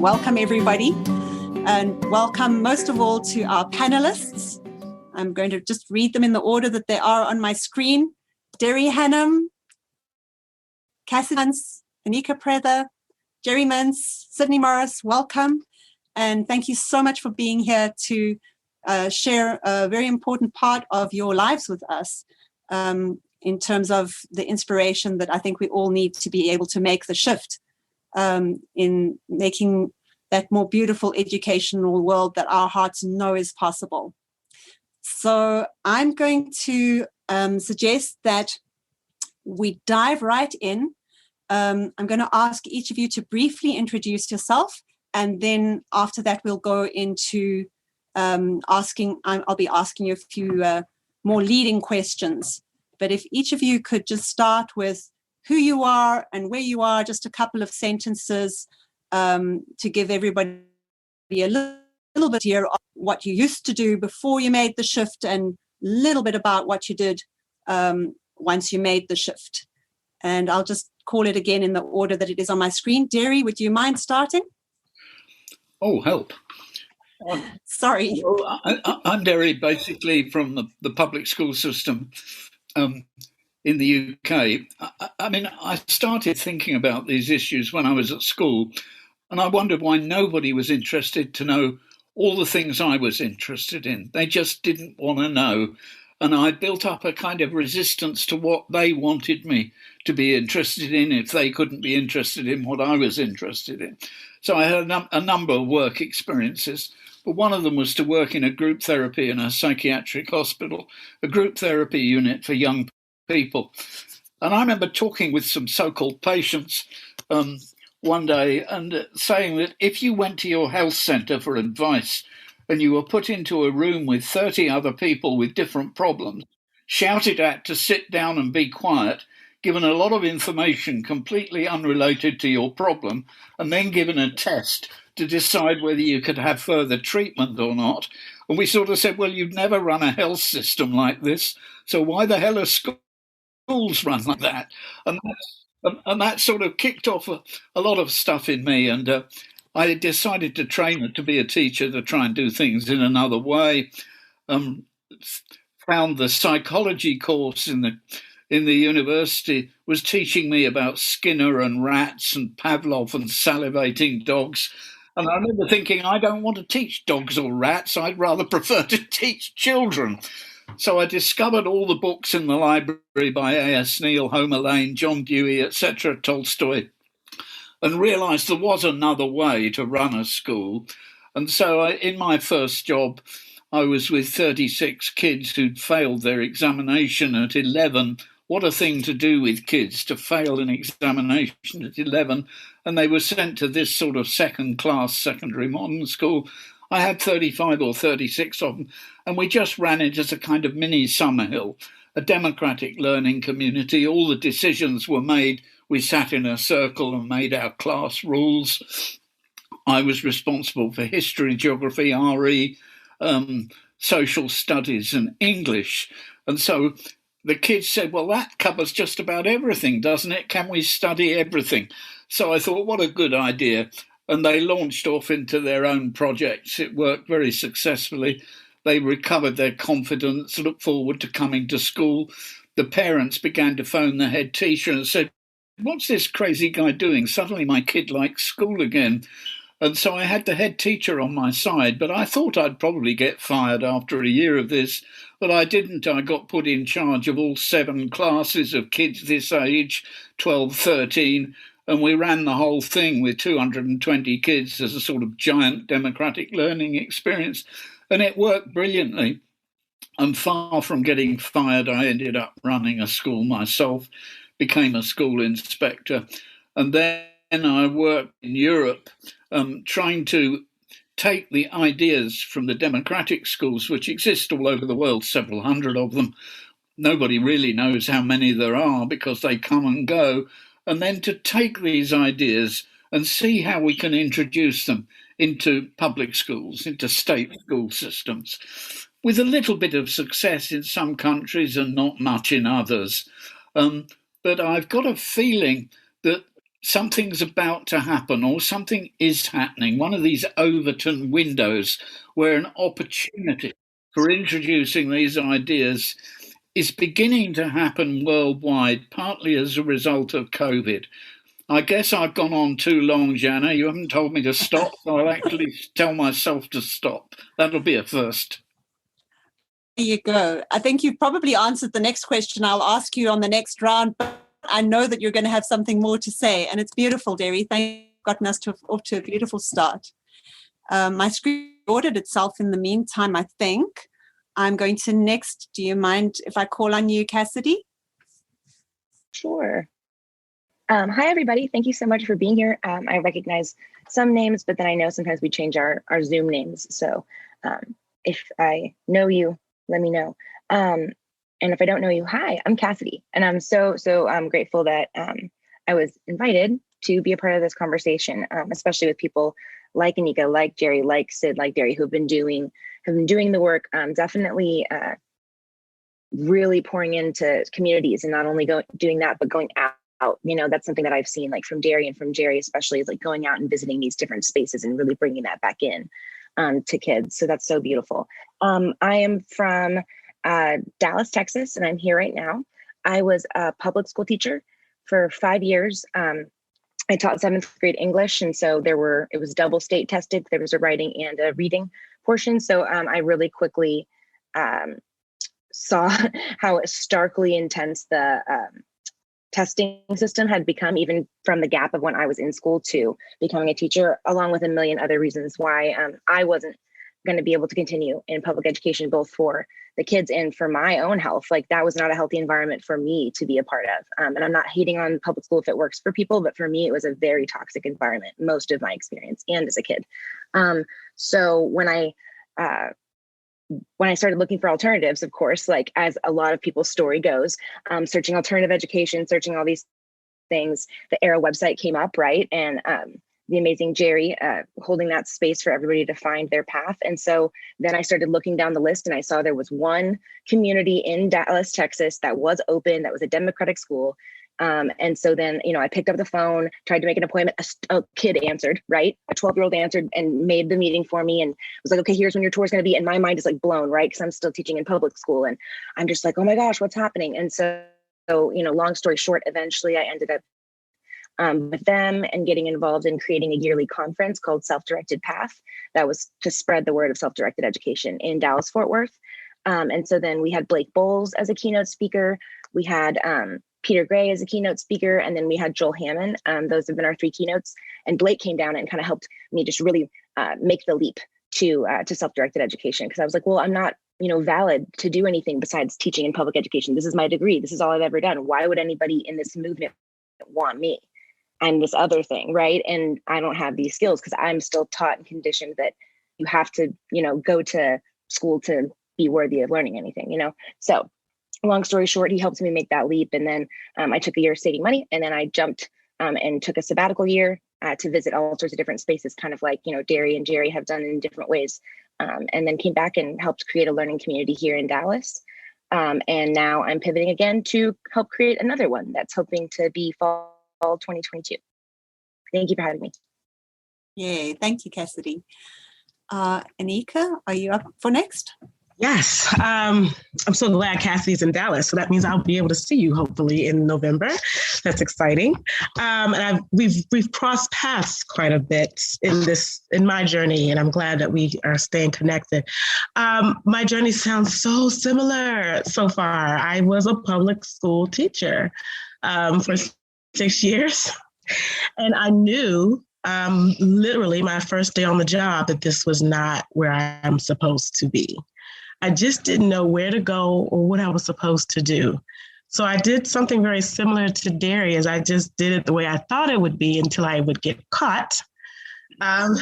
Welcome, everybody, and welcome most of all to our panelists. I'm going to just read them in the order that they are on my screen. Derry Hannum, Cassie Mintz, Anika Prather, Jerry Mintz, Sydney Morris, welcome. And thank you so much for being here to share a very important part of your lives with us in terms of the inspiration that I think we all need to be able to make the shift in making that more beautiful educational world that our hearts know is possible. So I'm going to suggest that we dive right in. I'm going to ask each of you to briefly introduce yourself, and then after that we'll go into I'll be asking you a few more leading questions. But if each of you could just start with who you are and where you are, just a couple of sentences to give everybody a little bit here of what you used to do before you made the shift and a little bit about what you did once you made the shift. And I'll just call it again in the order that it is on my screen. Derry, would you mind starting? Oh, help. Sorry. Well, I'm Derry, basically from the public school system in the UK. I mean, I started thinking about these issues when I was at school, and I wondered why nobody was interested to know all the things I was interested in. They just didn't want to know. And I built up a kind of resistance to what they wanted me to be interested in if they couldn't be interested in what I was interested in. So I had a number of work experiences, but one of them was to work in a group therapy in a psychiatric hospital, a group therapy unit for young people. And I remember talking with some so-called patients one day and saying that if you went to your health centre for advice and you were put into a room with 30 other people with different problems, shouted at to sit down and be quiet, given a lot of information completely unrelated to your problem, and then given a test to decide whether you could have further treatment or not. And we sort of said, well, you've never run a health system like this, so why the hell are schools run like that? And that sort of kicked off a lot of stuff in me, and I decided to train to be a teacher, to try and do things in another way. Found the psychology course in the university was teaching me about Skinner and rats and Pavlov and salivating dogs. And I remember thinking, I don't want to teach dogs or rats. I'd rather prefer to teach children. So I discovered all the books in the library by A.S. Neil, Homer Lane, John Dewey, etc., Tolstoy, and realised there was another way to run a school. And so in my first job, I was with 36 kids who'd failed their examination at 11. What a thing to do with kids, to fail an examination at 11. And they were sent to this sort of second-class secondary modern school. I had 35 or 36 of them, and we just ran it as a kind of mini Summerhill, a democratic learning community. All the decisions were made. We sat in a circle and made our class rules. I was responsible for history, geography, RE, social studies and English. And so the kids said, well, that covers just about everything, doesn't it? Can we study everything? So I thought, what a good idea. And they launched off into their own projects. It worked very successfully. They recovered their confidence, looked forward to coming to school. The parents began to phone the head teacher and said, what's this crazy guy doing? Suddenly my kid likes school again. And so I had the head teacher on my side, but I thought I'd probably get fired after a year of this, but I didn't. I got put in charge of all 7 classes of kids this age, 12, 13, and we ran the whole thing with 220 kids as a sort of giant democratic learning experience, and it worked brilliantly. And far from getting fired, I ended up running a school myself, became a school inspector, and then I worked in Europe trying to take the ideas from the democratic schools, which exist all over the world, several hundred of them. Nobody really knows how many there are because they come and go. And then to take these ideas and see how we can introduce them into public schools, into state school systems, with a little bit of success in some countries and not much in others. But I've got a feeling that something's about to happen or something is happening, one of these Overton windows where an opportunity for introducing these ideas is beginning to happen worldwide, partly as a result of COVID. I guess I've gone on too long, Jana. You haven't told me to stop, so I'll actually tell myself to stop. That'll be a first. There you go. I think you've probably answered the next question I'll ask you on the next round, but I know that you're going to have something more to say, and it's beautiful, Derry. Thank you for gotten us off to a beautiful start. My screen ordered itself in the meantime, I think. I'm going to next. Do you mind if I call on you, Cassidy? Sure. Hi, everybody. Thank you so much for being here. I recognize some names, but then I know sometimes we change our Zoom names. So if I know you, let me know. And if I don't know you, hi, I'm Cassidy. And I'm so grateful that I was invited to be a part of this conversation, especially with people like Anika, like Jerry, like Sid, like Derry, who've been doing the work, definitely really pouring into communities, and not only doing that, but going out. You know, that's something that I've seen, like from Derry and from Jerry, especially, is like going out and visiting these different spaces and really bringing that back in to kids. So that's so beautiful. I am from Dallas, Texas, and I'm here right now. I was a public school teacher for 5 years. I taught 7th grade English, and so it was double state tested. There was a writing and a reading portion. So I really quickly saw how starkly intense the testing system had become, even from the gap of when I was in school to becoming a teacher, along with a million other reasons why I wasn't going to be able to continue in public education, both for the kids and for my own health. Like, that was not a healthy environment for me to be a part of. And I'm not hating on public school if it works for people, but for me, it was a very toxic environment, most of my experience, and as a kid. So when I started looking for alternatives, of course, like as a lot of people's story goes, searching alternative education, searching all these things, the ERA website came up, right? And the amazing Jerry holding that space for everybody to find their path. And so then I started looking down the list, and I saw there was one community in Dallas, Texas that was open, that was a democratic school. And so then, I picked up the phone, tried to make an appointment. A kid answered, right? A 12-year-old answered and made the meeting for me, and was like, okay, here's when your tour is going to be. And my mind is like blown, right? Because I'm still teaching in public school, and I'm just like, oh my gosh, what's happening? And so long story short, eventually I ended up with them and getting involved in creating a yearly conference called Self-Directed Path that was to spread the word of self-directed education in Dallas-Fort Worth. And so then we had Blake Bowles as a keynote speaker. We had Peter Gray as a keynote speaker, and then we had Joel Hammond. Those have been our 3 keynotes. And Blake came down and kind of helped me just really make the leap to self-directed education, because I was like, well, I'm not valid to do anything besides teaching in public education. This is my degree. This is all I've ever done. Why would anybody in this movement want me? I'm this other thing, right? And I don't have these skills, because I'm still taught and conditioned that you have to, go to school to be worthy of learning anything, So long story short, he helped me make that leap. And then I took a year saving money, and then I jumped and took a sabbatical year to visit all sorts of different spaces, kind of like, Derry and Jerry have done in different ways. And then came back and helped create a learning community here in Dallas. And now I'm pivoting again to help create another one that's hoping to be fall 2022. Thank you for having me. Yeah, thank you, Cassidy. Anika, are you up for next? Yes, I'm so glad Cassidy's in Dallas. So that means I'll be able to see you hopefully in November. That's exciting. And we've crossed paths quite a bit in my journey, and I'm glad that we are staying connected. My journey sounds so similar so far. I was a public school teacher for 6 years, and I knew literally my first day on the job that this was not where I'm supposed to be. I just didn't know where to go or what I was supposed to do. So I did something very similar to Derry, as I just did it the way I thought it would be until I would get caught. And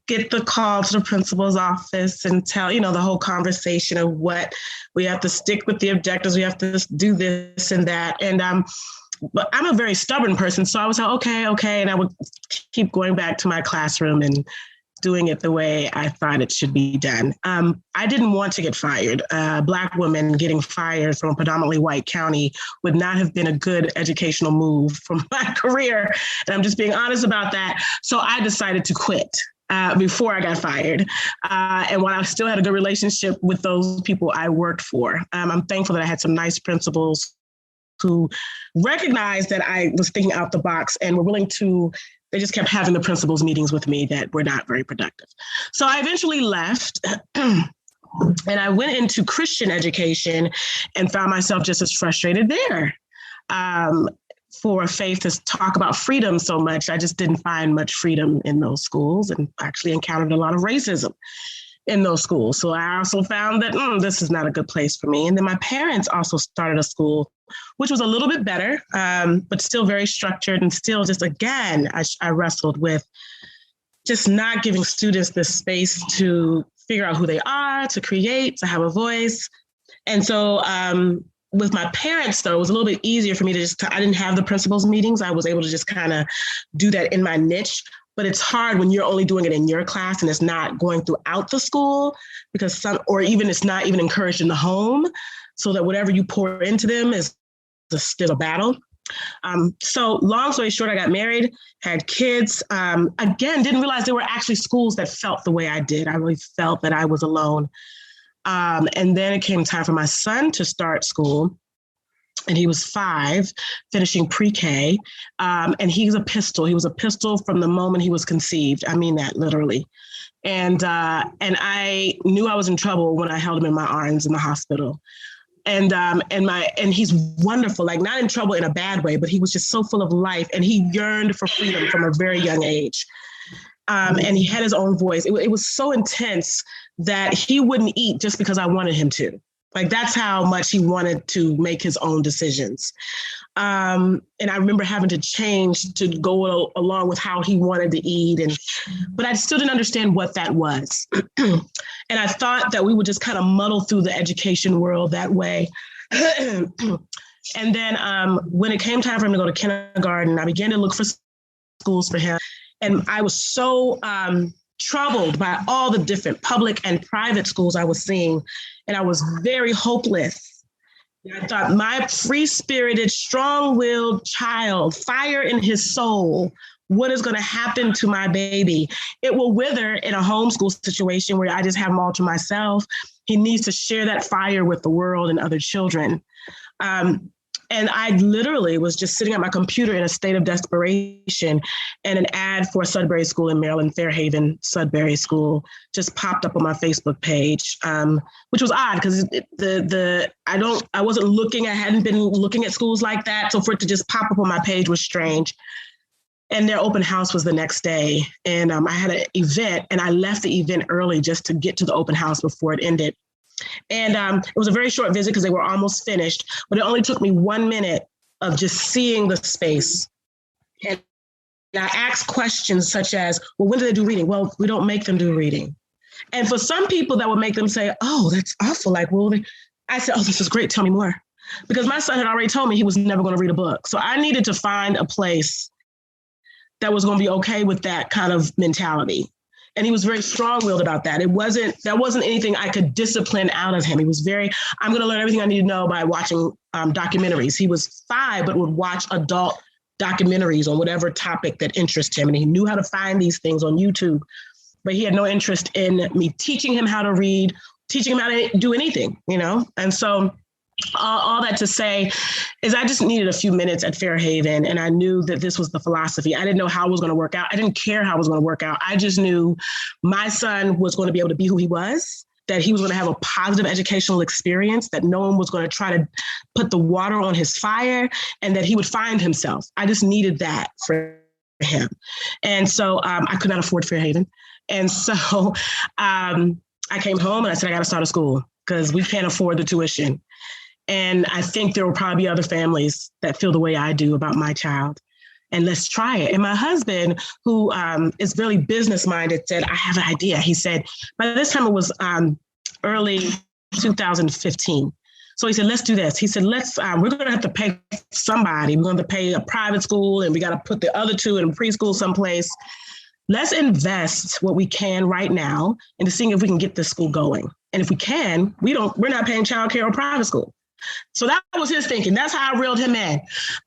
get the call to the principal's office and tell, the whole conversation of what we have to stick with the objectives. We have to do this and that. And but I'm a very stubborn person. So I was like, okay. And I would keep going back to my classroom and doing it the way I thought it should be done. I didn't want to get fired. Black women getting fired from a predominantly white county would not have been a good educational move for my career. And I'm just being honest about that. So I decided to quit before I got fired. And while I still had a good relationship with those people I worked for, I'm thankful that I had some nice principals who recognized that I was thinking out the box and were willing to. They just kept having the principals meetings with me that were not very productive. So I eventually left and I went into Christian education and found myself just as frustrated there. For a faith to talk about freedom so much, I just didn't find much freedom in those schools and actually encountered a lot of racism in those schools. So I also found that this is not a good place for me. And then my parents also started a school, which was a little bit better, but still very structured and still just, again, I wrestled with just not giving students the space to figure out who they are, to create, to have a voice. And so with my parents, though, it was a little bit easier for me to I didn't have the principals meetings. I was able to just kind of do that in my niche. But it's hard when you're only doing it in your class and it's not going throughout the school because it's not even encouraged in the home, so that whatever you pour into them is still a battle. So long story short, I got married, had kids. Again, didn't realize there were actually schools that felt the way I did. I really felt that I was alone. And then it came time for my son to start school. And he was 5, finishing pre-K. And he was a pistol. He was a pistol from the moment he was conceived. I mean that literally. And I knew I was in trouble when I held him in my arms in the hospital. And he's wonderful, like not in trouble in a bad way, but he was just so full of life. And he yearned for freedom from a very young age. And he had his own voice. It was so intense that he wouldn't eat just because I wanted him to. Like, that's how much he wanted to make his own decisions. And I remember having to change to go along with how he wanted to eat. But I still didn't understand what that was. And I thought that we would just kind of muddle through the education world that way. And then when it came time for him to go to kindergarten, I began to look for schools for him. And I was so troubled by all the different public and private schools I was seeing. And I was very hopeless. I thought, my free-spirited, strong-willed child, fire in his soul, what is going to happen to my baby? It will wither in a homeschool situation where I just have him all to myself. He needs to share that fire with the world and other children. And I literally was just sitting at my computer in a state of desperation, and an ad for a Sudbury school in Maryland, Fairhaven Sudbury School, just popped up on my Facebook page, which was odd because I wasn't looking. I hadn't been looking at schools like that. So for it to just pop up on my page was strange. And their open house was the next day. And I had an event, and I left the event early just to get to the open house before it ended. And it was a very short visit because they were almost finished, but it only took me 1 minute of just seeing the space. And I asked questions such as, well, when do they do reading? Well, we don't make them do reading. And for some people that would make them say, oh, that's awful. Like, well, I said, oh, this is great. Tell me more. Because my son had already told me he was never going to read a book. So I needed to find a place that was going to be okay with that kind of mentality. And he was very strong-willed about that. That wasn't anything I could discipline out of him. He was I'm going to learn everything I need to know by watching documentaries. He was 5, but would watch adult documentaries on whatever topic that interested him. And he knew how to find these things on YouTube, but he had no interest in me teaching him how to read, teaching him how to do anything, And so all that to say is I just needed a few minutes at Fairhaven, and I knew that this was the philosophy. I didn't know how it was going to work out. I didn't care how it was going to work out. I just knew my son was going to be able to be who he was, that he was going to have a positive educational experience, that no one was going to try to put the water on his fire, and that he would find himself. I just needed that for him. And so I could not afford Fairhaven. And so I came home and I said, I got to start a school because we can't afford the tuition. And I think there will probably be other families that feel the way I do about my child. And let's try it. And my husband, who is really business-minded, said, I have an idea. He said, by this time it was early 2015. So he said, let's do this. He said, we're going to have to pay somebody. We're going to pay a private school, and we got to put the other 2 in preschool someplace. let's invest what we can right now into seeing if we can get this school going. And if we can, we're not paying childcare or private school. So that was his thinking. That's how I reeled him in.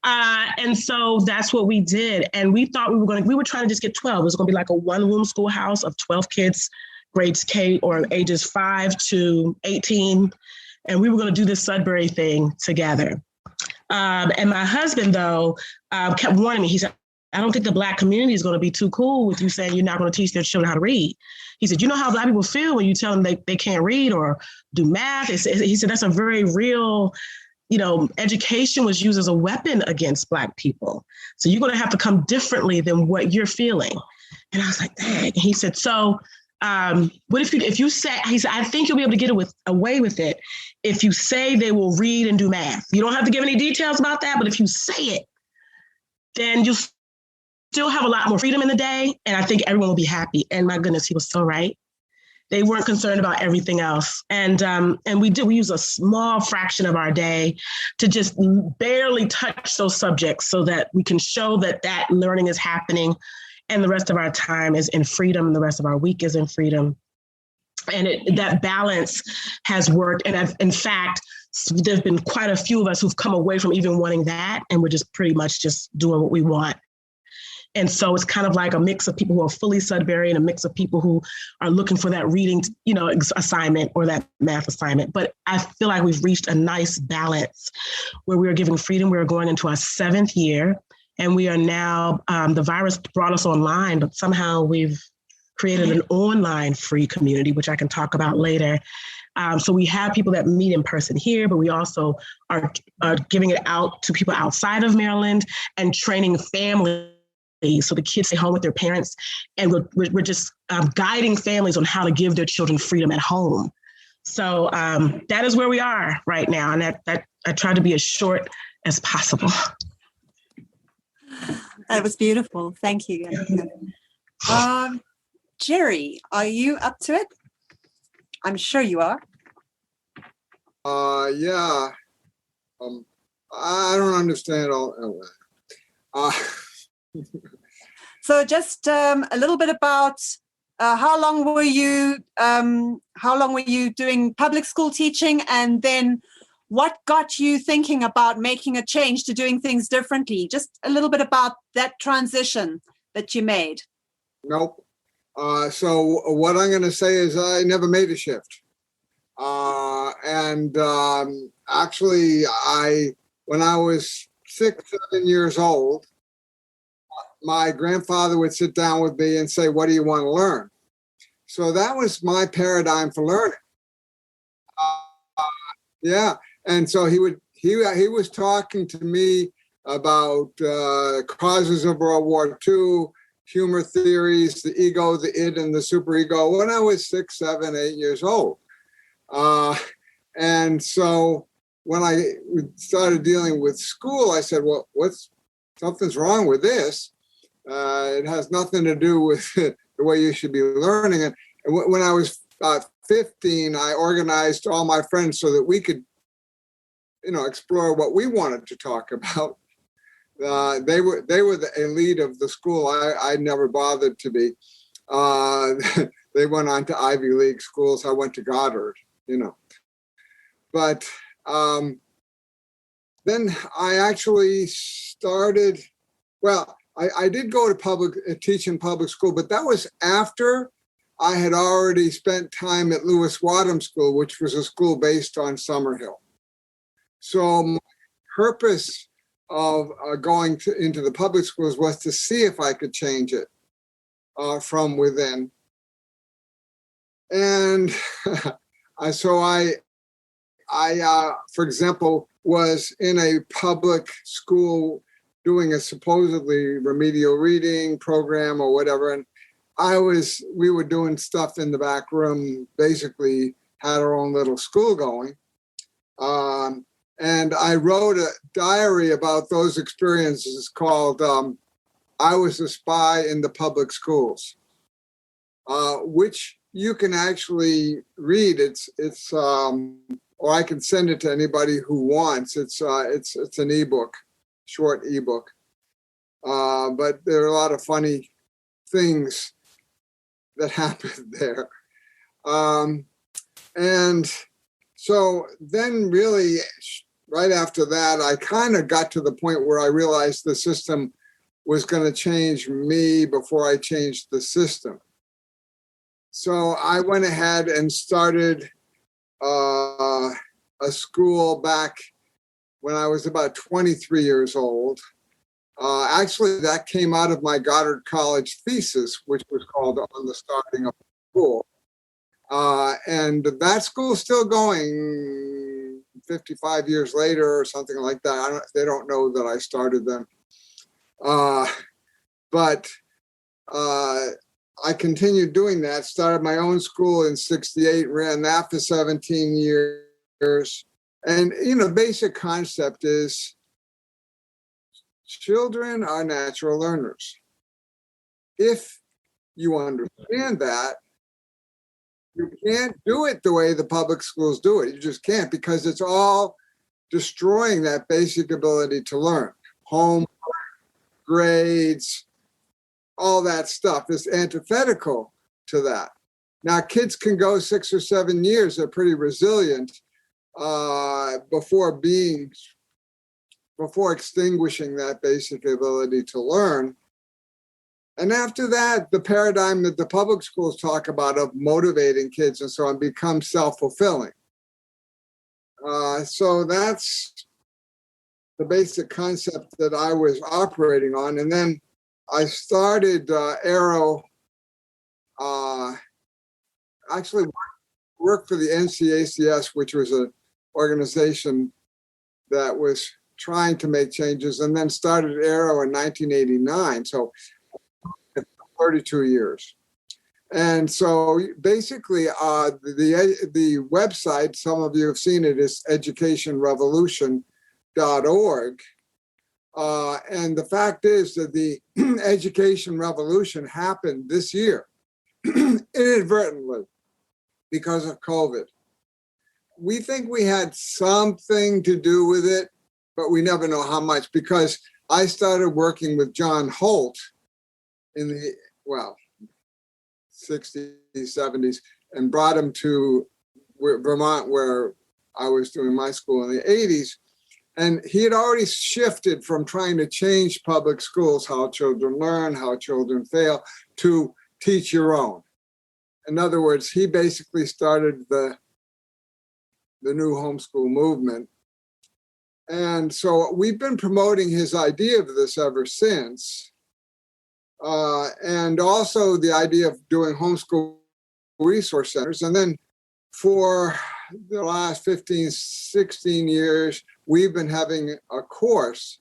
And so that's what we did. And we thought we were trying to just get 12. It was going to be like a one-room schoolhouse of 12 kids, grades K or ages 5 to 18. And we were going to do this Sudbury thing together. And my husband, though, kept warning me. He said, I don't think the Black community is going to be too cool with you saying you're not going to teach their children how to read. He said, you know how Black people feel when you tell them they can't read or do math? He said, that's a very real, education was used as a weapon against Black people. So you're going to have to come differently than what you're feeling. And I was like, dang. And he said, so what if you say, he said, I think you'll be able to get away with it if you say they will read and do math. You don't have to give any details about that, but if you say it, then you'll still have a lot more freedom in the day, and I think everyone will be happy. And my goodness, he was so right. They weren't concerned about everything else. And we use a small fraction of our day to just barely touch those subjects so that we can show that learning is happening and the rest of our time is in freedom. The rest of our week is in freedom. And that balance has worked. And in fact, there's been quite a few of us who've come away from even wanting that. And we're just pretty much just doing what we want. And so it's kind of like a mix of people who are fully Sudbury and a mix of people who are looking for that reading, assignment or that math assignment. But I feel like we've reached a nice balance where we are giving freedom. We are going into our 7th year, and we are now, the virus brought us online, but somehow we've created an online free community, which I can talk about later. So we have people that meet in person here, but we also are giving it out to people outside of Maryland and training families. So the kids stay home with their parents, and we're just guiding families on how to give their children freedom at home. So that is where we are right now. And that I try to be as short as possible. That was beautiful. Thank you. Jerry, are you up to it? I'm sure you are. Yeah. I don't understand all. So just a little bit about how long were you doing public school teaching, and then what got you thinking about making a change to doing things differently? Just a little bit about that transition that you made. Nope. So what I'm going to say is I never made a shift. Actually, when I was 6, 7 years old, my grandfather would sit down with me and say, what do you want to learn? So that was my paradigm for learning. Yeah. And so he was talking to me about causes of World War II, humor theories, the ego, the id, and the superego when I was 6, 7, 8 years old. And so when I started dealing with school, I said, well, something's wrong with this. It has nothing to do with the way you should be learning. And when I was 15, I organized all my friends so that we could, explore what we wanted to talk about. They were the elite of the school. I never bothered to be. They went on to Ivy League schools. I went to Goddard, But then I actually started, I did go to teach in public school, but that was after I had already spent time at Lewis Wadham School, which was a school based on Summerhill. So my purpose of going into the public schools was to see if I could change it from within. And so I, for example, was in a public school doing a supposedly remedial reading program or whatever. And we were doing stuff in the back room, basically had our own little school going. And I wrote a diary about those experiences called I Was a Spy in the Public Schools, which you can actually read. It's or I can send it to anybody who wants. It's an ebook, short ebook. But there are a lot of funny things that happened there. And so then really right after that, I kind of got to the point where I realized the system was going to change me before I changed the system. So I went ahead and started a school back when I was about 23 years old. Actually, that came out of my Goddard College thesis, which was called On the Starting of School. And that school's still going 55 years later or something like that. They don't know that I started them. But I continued doing that, started my own school in 68, ran that for 17 years. And, basic concept is children are natural learners. If you understand that, you can't do it the way the public schools do it. You just can't, because it's all destroying that basic ability to learn. Homework, grades, all that stuff is antithetical to that. Now, kids can go 6 or 7 years, they're pretty resilient before extinguishing that basic ability to learn. And after that, the paradigm that the public schools talk about of motivating kids and so on becomes self-fulfilling. So that's the basic concept that I was operating on. And then I started Arrow, actually worked for the NCACS, which was an organization that was trying to make changes, and then started Arrow in 1989. So 32 years. And so basically the website, some of you have seen it, is educationrevolution.org. And the fact is that the education revolution happened this year inadvertently because of COVID. We think we had something to do with it, but we never know how much, because I started working with John Holt in the 60s, 70s, and brought him to Vermont, where I was doing my school in the 80s. And he had already shifted from trying to change public schools, how children learn, how children fail, to teach your own. In other words, he basically started the new homeschool movement. And so we've been promoting his idea of this ever since. And also the idea of doing homeschool resource centers. And then for the last 15, 16 years, we've been having a course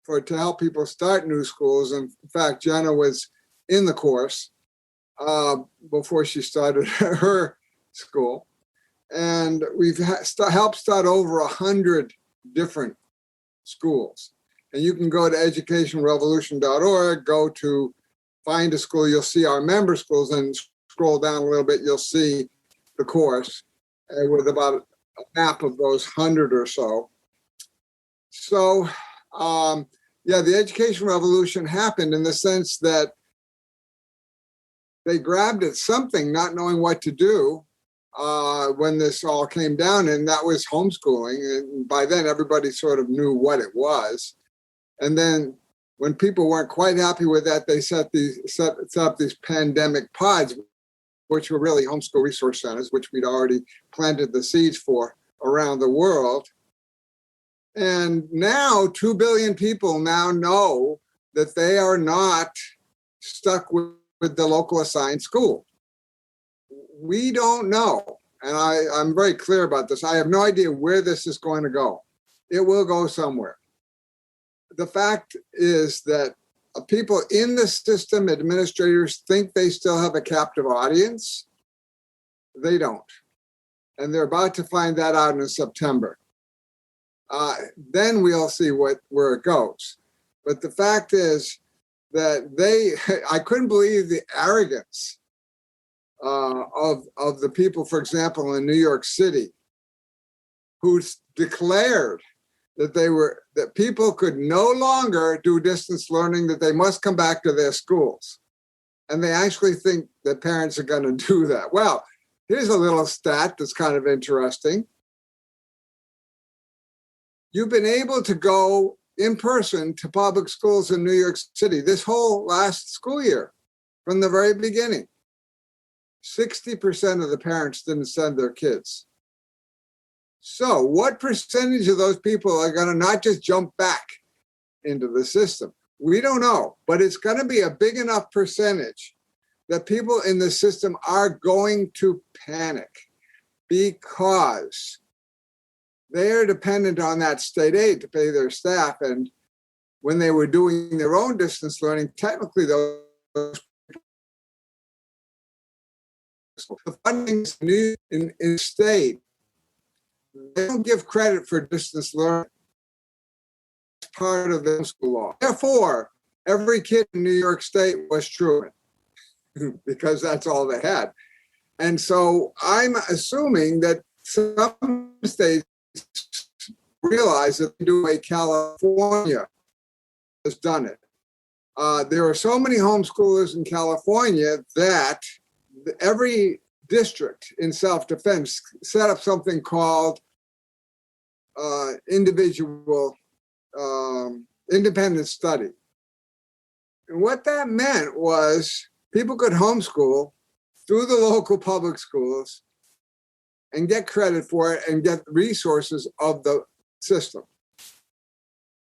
to help people start new schools. And in fact, Jenna was in the course before she started her school. And we've helped start over 100 different schools. And you can go to educationrevolution.org, go to find a school, you'll see our member schools, and scroll down a little bit, you'll see the course with about a map of those 100 or so. So, the education revolution happened in the sense that they grabbed at something, not knowing what to do when this all came down, and that was homeschooling. And by then, everybody sort of knew what it was. And then when people weren't quite happy with that, they set up these pandemic pods, which were really homeschool resource centers, which we'd already planted the seeds for around the world. And now 2 billion people now know that they are not stuck with the local assigned school. We don't know. And I'm very clear about this. I have no idea where this is going to go. It will go somewhere. The fact is that people in the system, administrators, think they still have a captive audience. They don't. And they're about to find that out in September. Then we'll see where it goes. But the fact is that I couldn't believe the arrogance of the people, for example, in New York City, who declared that people could no longer do distance learning, that they must come back to their schools. And they actually think that parents are going to do that. Well, here's a little stat that's kind of interesting. You've been able to go in person to public schools in New York City this whole last school year from the very beginning. 60% of the parents didn't send their kids. So what percentage of those people are going to not just jump back into the system? We don't know, but it's going to be a big enough percentage that people in the system are going to panic because they're dependent on that state aid to pay their staff. And when they were doing their own distance learning, technically those the funding in state, they don't give credit for distance learning. It's part of the school law. Therefore, every kid in New York State was truant because that's all they had. And so I'm assuming that some states realize that the way California has done it. There are so many homeschoolers in California that every district in self-defense set up something called independent study. And what that meant was people could homeschool through the local public schools and get credit for it and get resources of the system.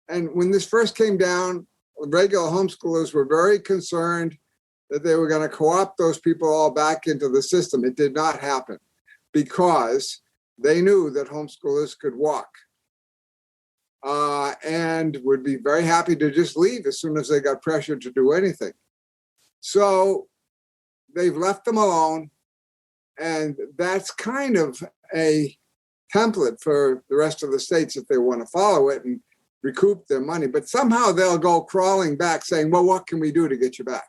And when this first came down, regular homeschoolers were very concerned that they were going to co-opt those people all back into the system. It did not happen because they knew that homeschoolers could walk and would be very happy to just leave as soon as they got pressured to do anything. So they've left them alone. And that's kind of a template for the rest of the states if they want to follow it and recoup their money. But somehow they'll go crawling back saying, well, what can we do to get you back?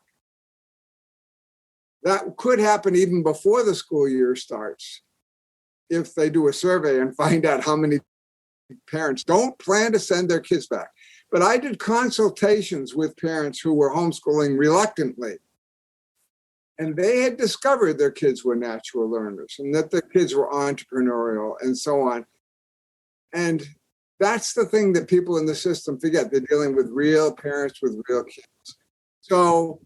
That could happen even before the school year starts if they do a survey and find out how many parents don't plan to send their kids back. But I did consultations with parents who were homeschooling reluctantly. And they had discovered their kids were natural learners and that their kids were entrepreneurial and so on. And that's the thing that people in the system forget. They're dealing with real parents with real kids. So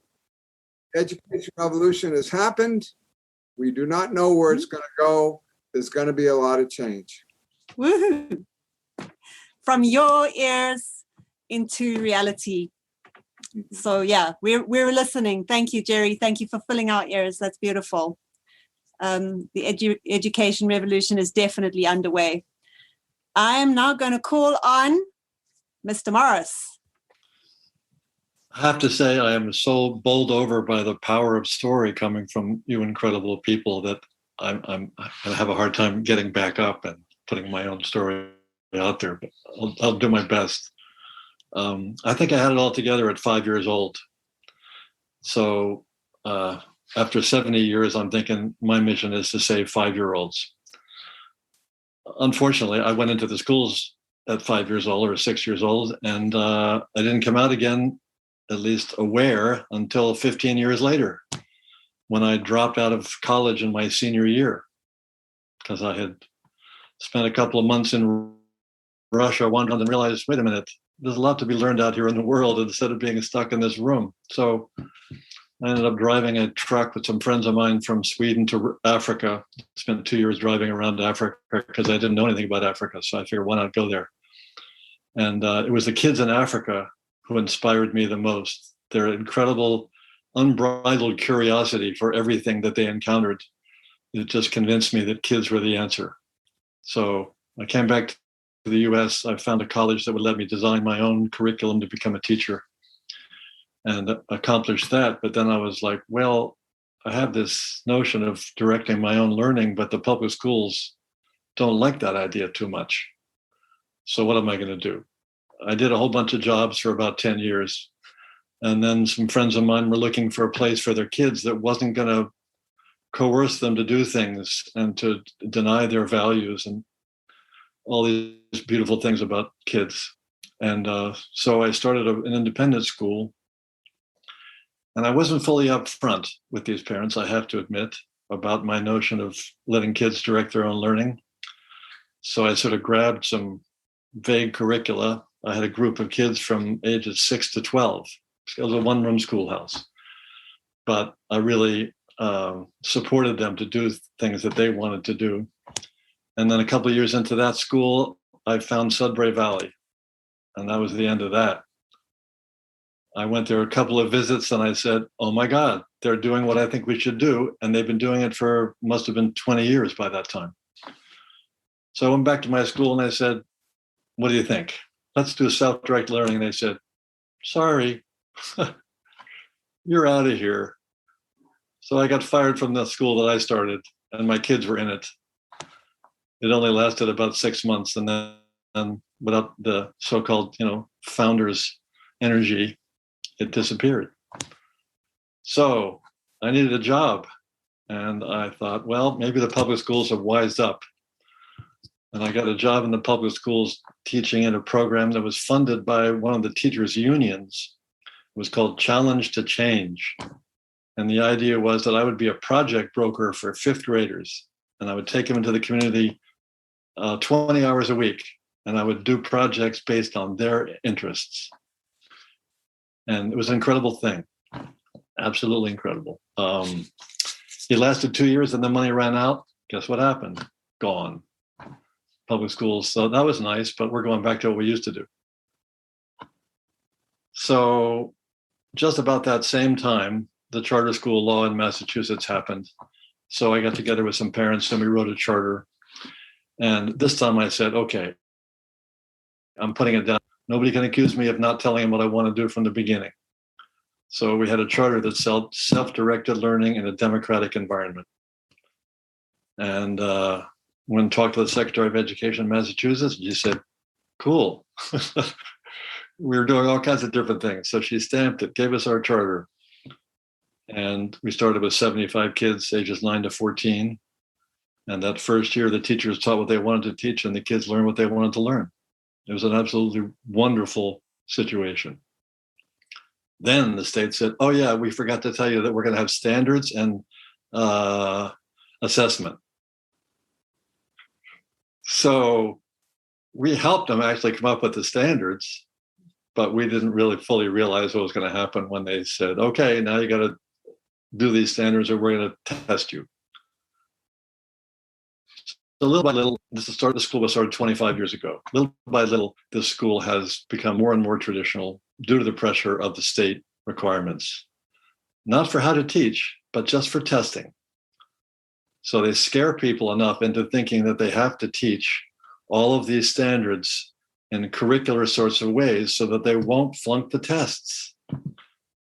education revolution has happened. We do not know where it's going to go. There's going to be a lot of change. Woohoo! From your ears into reality. So yeah, we're listening. Thank you, Jerry. Thank you for filling our ears. That's beautiful. The education revolution is definitely underway. I am now going to call on Mr. Morris. I have to say, I am so bowled over by the power of story coming from you incredible people that I have a hard time getting back up and putting my own story out there, but I'll do my best. I think I had it all together at 5 years old. So after 70 years, I'm thinking my mission is to save 5-year-olds. Unfortunately, I went into the schools at 5 years old or 6 years old, and I didn't come out again, at least aware, until 15 years later, when I dropped out of college in my senior year, because I had spent a couple of months in Russia, wandered and realized, wait a minute, there's a lot to be learned out here in the world instead of being stuck in this room. So I ended up driving a truck with some friends of mine from Sweden to Africa. Spent 2 years driving around Africa because I didn't know anything about Africa. So I figured, why not go there? And it was the kids in Africa who inspired me the most. Their incredible, unbridled curiosity for everything that they encountered. It just convinced me that kids were the answer. So I came back to the US. I found a college that would let me design my own curriculum to become a teacher and accomplished that. But then I was like, well, I have this notion of directing my own learning, but the public schools don't like that idea too much. So what am I going to do? I did a whole bunch of jobs for about 10 years. And then some friends of mine were looking for a place for their kids that wasn't going to coerce them to do things and to deny their values and all these beautiful things about kids. And so I started an independent school And I wasn't fully upfront with these parents, I have to admit, about my notion of letting kids direct their own learning. So I sort of grabbed some vague curricula. I had a group of kids from ages 6 to 12. It was a one-room schoolhouse. But I really supported them to do things that they wanted to do. And then a couple of years into that school, I found Sudbury Valley. And that was the end of that. I went there a couple of visits and I said, oh my God, they're doing what I think we should do. And they've been doing it for, must have been 20 years by that time. So I went back to my school and I said, what do you think? Let's do self-direct learning. And they said, sorry, you're out of here. So I got fired from the school that I started and my kids were in it. It only lasted about 6 months. And then without the so-called, founders' energy, it disappeared. So I needed a job. And I thought, well, maybe the public schools have wised up. And I got a job in the public schools teaching in a program that was funded by one of the teachers' unions. It was called Challenge to Change. And the idea was that I would be a project broker for fifth graders. And I would take them into the community 20 hours a week. And I would do projects based on their interests. And it was an incredible thing. Absolutely incredible. It lasted 2 years and the money ran out. Guess what happened? Gone. Public schools. So that was nice, but we're going back to what we used to do. So just about that same time, the charter school law in Massachusetts happened. So I got together with some parents and we wrote a charter. And this time I said, okay, I'm putting it down. Nobody can accuse me of not telling them what I want to do from the beginning. So we had a charter that said self-directed learning in a democratic environment. And when talked to the Secretary of Education in Massachusetts, she said, cool. We were doing all kinds of different things. So she stamped it, gave us our charter. And we started with 75 kids, ages 9 to 14. And that first year, the teachers taught what they wanted to teach and the kids learned what they wanted to learn. It was an absolutely wonderful situation. Then the state said, oh yeah, we forgot to tell you that we're going to have standards and assessment. So we helped them actually come up with the standards, but we didn't really fully realize what was going to happen when they said, okay, now you got to do these standards or we're going to test you. So little by little, the school was started 25 years ago. Little by little, this school has become more and more traditional due to the pressure of the state requirements, not for how to teach, but just for testing. So they scare people enough into thinking that they have to teach all of these standards in curricular sorts of ways so that they won't flunk the tests.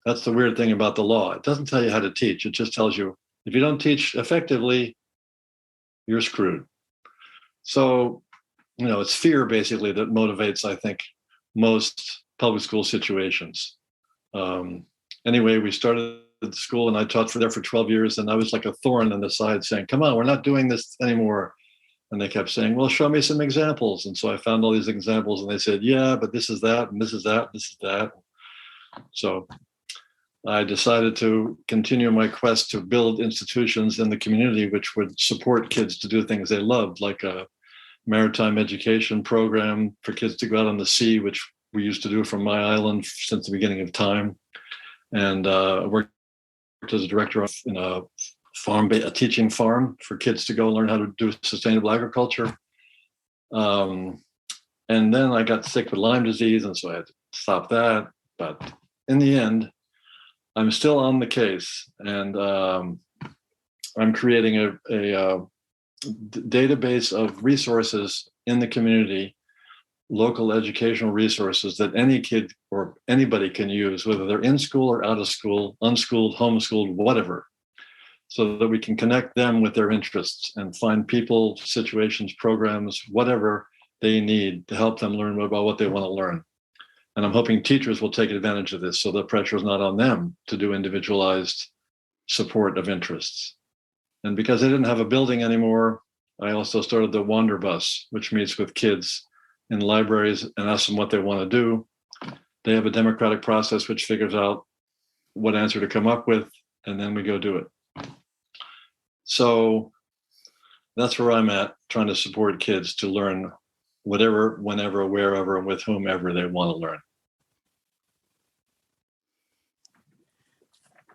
That's the weird thing about the law. It doesn't tell you how to teach. It just tells you if you don't teach effectively, you're screwed. So, it's fear basically that motivates, I think, most public school situations. Anyway, we started the school and I taught there for 12 years and I was like a thorn in the side saying, come on, we're not doing this anymore. And they kept saying, well, show me some examples. And so I found all these examples and they said, yeah, but this is that, and this is that, and this is that. So I decided to continue my quest to build institutions in the community which would support kids to do things they loved, like a maritime education program for kids to go out on the sea, which we used to do from my island since the beginning of time. And worked as a director in a teaching farm for kids to go learn how to do sustainable agriculture. And then I got sick with Lyme disease, and so I had to stop that. But in the end, I'm still on the case, and I'm creating a database of resources in the community, local educational resources that any kid or anybody can use, whether they're in school or out of school, unschooled, homeschooled, whatever, so that we can connect them with their interests and find people, situations, programs, whatever they need to help them learn about what they want to learn. And I'm hoping teachers will take advantage of this so the pressure is not on them to do individualized support of interests. And because I didn't have a building anymore, I also started the Wander Bus, which meets with kids in libraries and asks them what they want to do. They have a democratic process which figures out what answer to come up with, and then we go do it. So that's where I'm at, trying to support kids to learn whatever, whenever, wherever, with whomever they want to learn.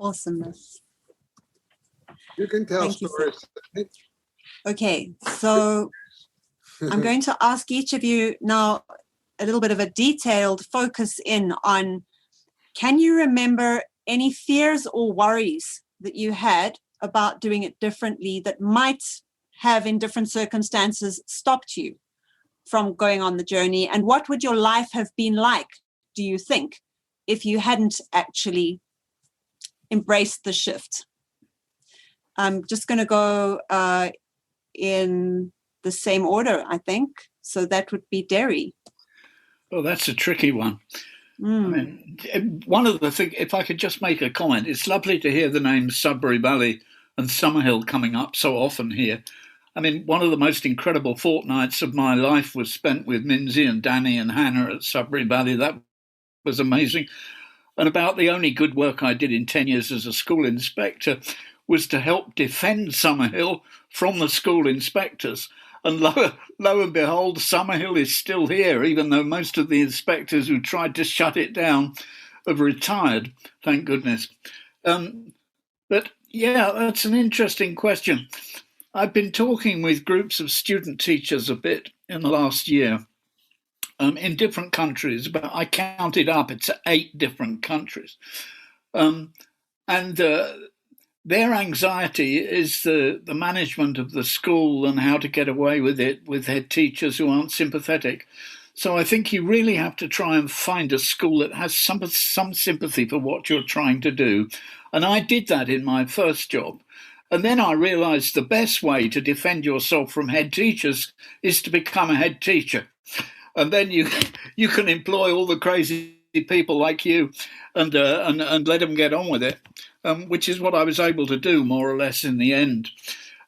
Awesomeness. You can tell Thank you, stories. Okay, so I'm going to ask each of you now a little bit of a detailed focus in on, can you remember any fears or worries that you had about doing it differently that might have in different circumstances stopped you from going on the journey? And what would your life have been like, do you think, if you hadn't actually embraced the shift? I'm just going to go in the same order, I think. So that would be Derry. Oh, that's a tricky one. I mean, one of the things, if I could just make a comment, it's lovely to hear the names Sudbury Valley and Summerhill coming up so often here. I mean, one of the most incredible fortnights of my life was spent with Minzy and Danny and Hannah at Sudbury Valley. That was amazing. And about the only good work I did in 10 years as a school inspector was to help defend Summerhill from the school inspectors. And lo and behold, Summerhill is still here, even though most of the inspectors who tried to shut it down have retired, thank goodness. But yeah, that's an interesting question. I've been talking with groups of student teachers a bit in the last year in different countries, but I counted up, it's 8 different countries. Their anxiety is the management of the school and how to get away with it with head teachers who aren't sympathetic. So I think you really have to try and find a school that has some sympathy for what you're trying to do. And I did that in my first job. And then I realized the best way to defend yourself from head teachers is to become a head teacher. And then you can employ all the crazy people like you and let them get on with it, which is what I was able to do more or less in the end.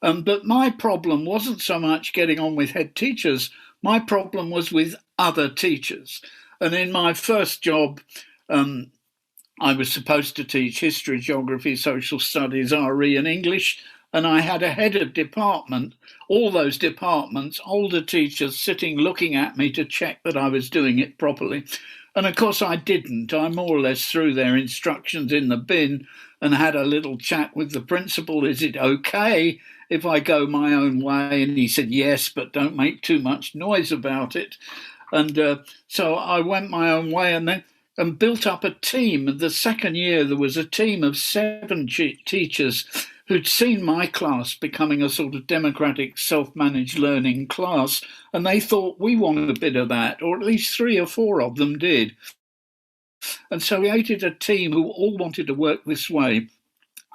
But my problem wasn't so much getting on with head teachers. My problem was with other teachers. And in my first job, I was supposed to teach history, geography, social studies, RE and English, and I had a head of department, all those departments, older teachers sitting looking at me to check that I was doing it properly. And of course I didn't. I more or less threw their instructions in the bin and had a little chat with the principal. Is it okay if I go my own way? And he said, yes, but don't make too much noise about it. And so I went my own way and built up a team. The second year, there was a team of 7 teachers who'd seen my class becoming a sort of democratic, self-managed learning class, and they thought we wanted a bit of that, or at least 3 or 4 of them did. And so we created a team who all wanted to work this way.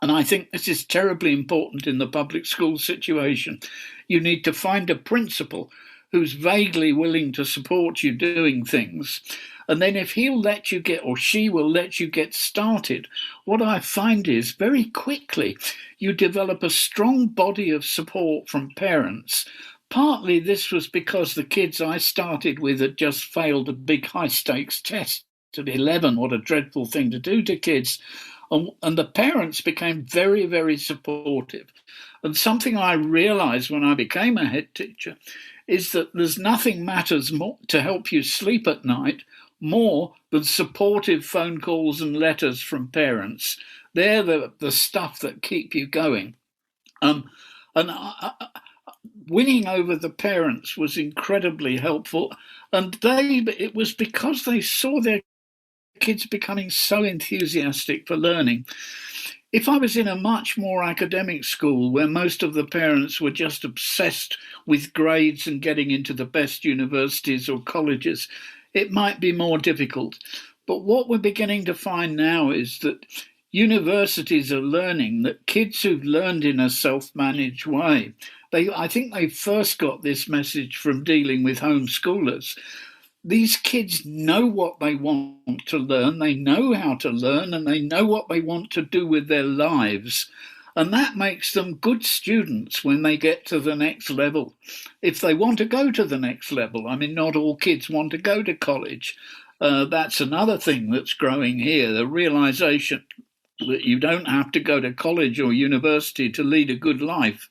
And I think this is terribly important in the public school situation. You need to find a principal who's vaguely willing to support you doing things. And then if he'll let you get, or she will let you get started, what I find is very quickly you develop a strong body of support from parents. Partly this was because the kids I started with had just failed a big high-stakes test at 11. What a dreadful thing to do to kids. And the parents became very, very supportive. And something I realized when I became a head teacher is that there's nothing matters more to help you sleep at night more than supportive phone calls and letters from parents. They're the stuff that keep you going. Winning over the parents was incredibly helpful. And it was because they saw their kids becoming so enthusiastic for learning. If I was in a much more academic school where most of the parents were just obsessed with grades and getting into the best universities or colleges, it might be more difficult. But what we're beginning to find now is that universities are learning that kids who've learned in a self-managed way, I think they first got this message from dealing with homeschoolers. These kids know what they want to learn, they know how to learn, and they know what they want to do with their lives. And that makes them good students when they get to the next level. If they want to go to the next level, I mean, not all kids want to go to college. That's another thing that's growing here, the realization that you don't have to go to college or university to lead a good life.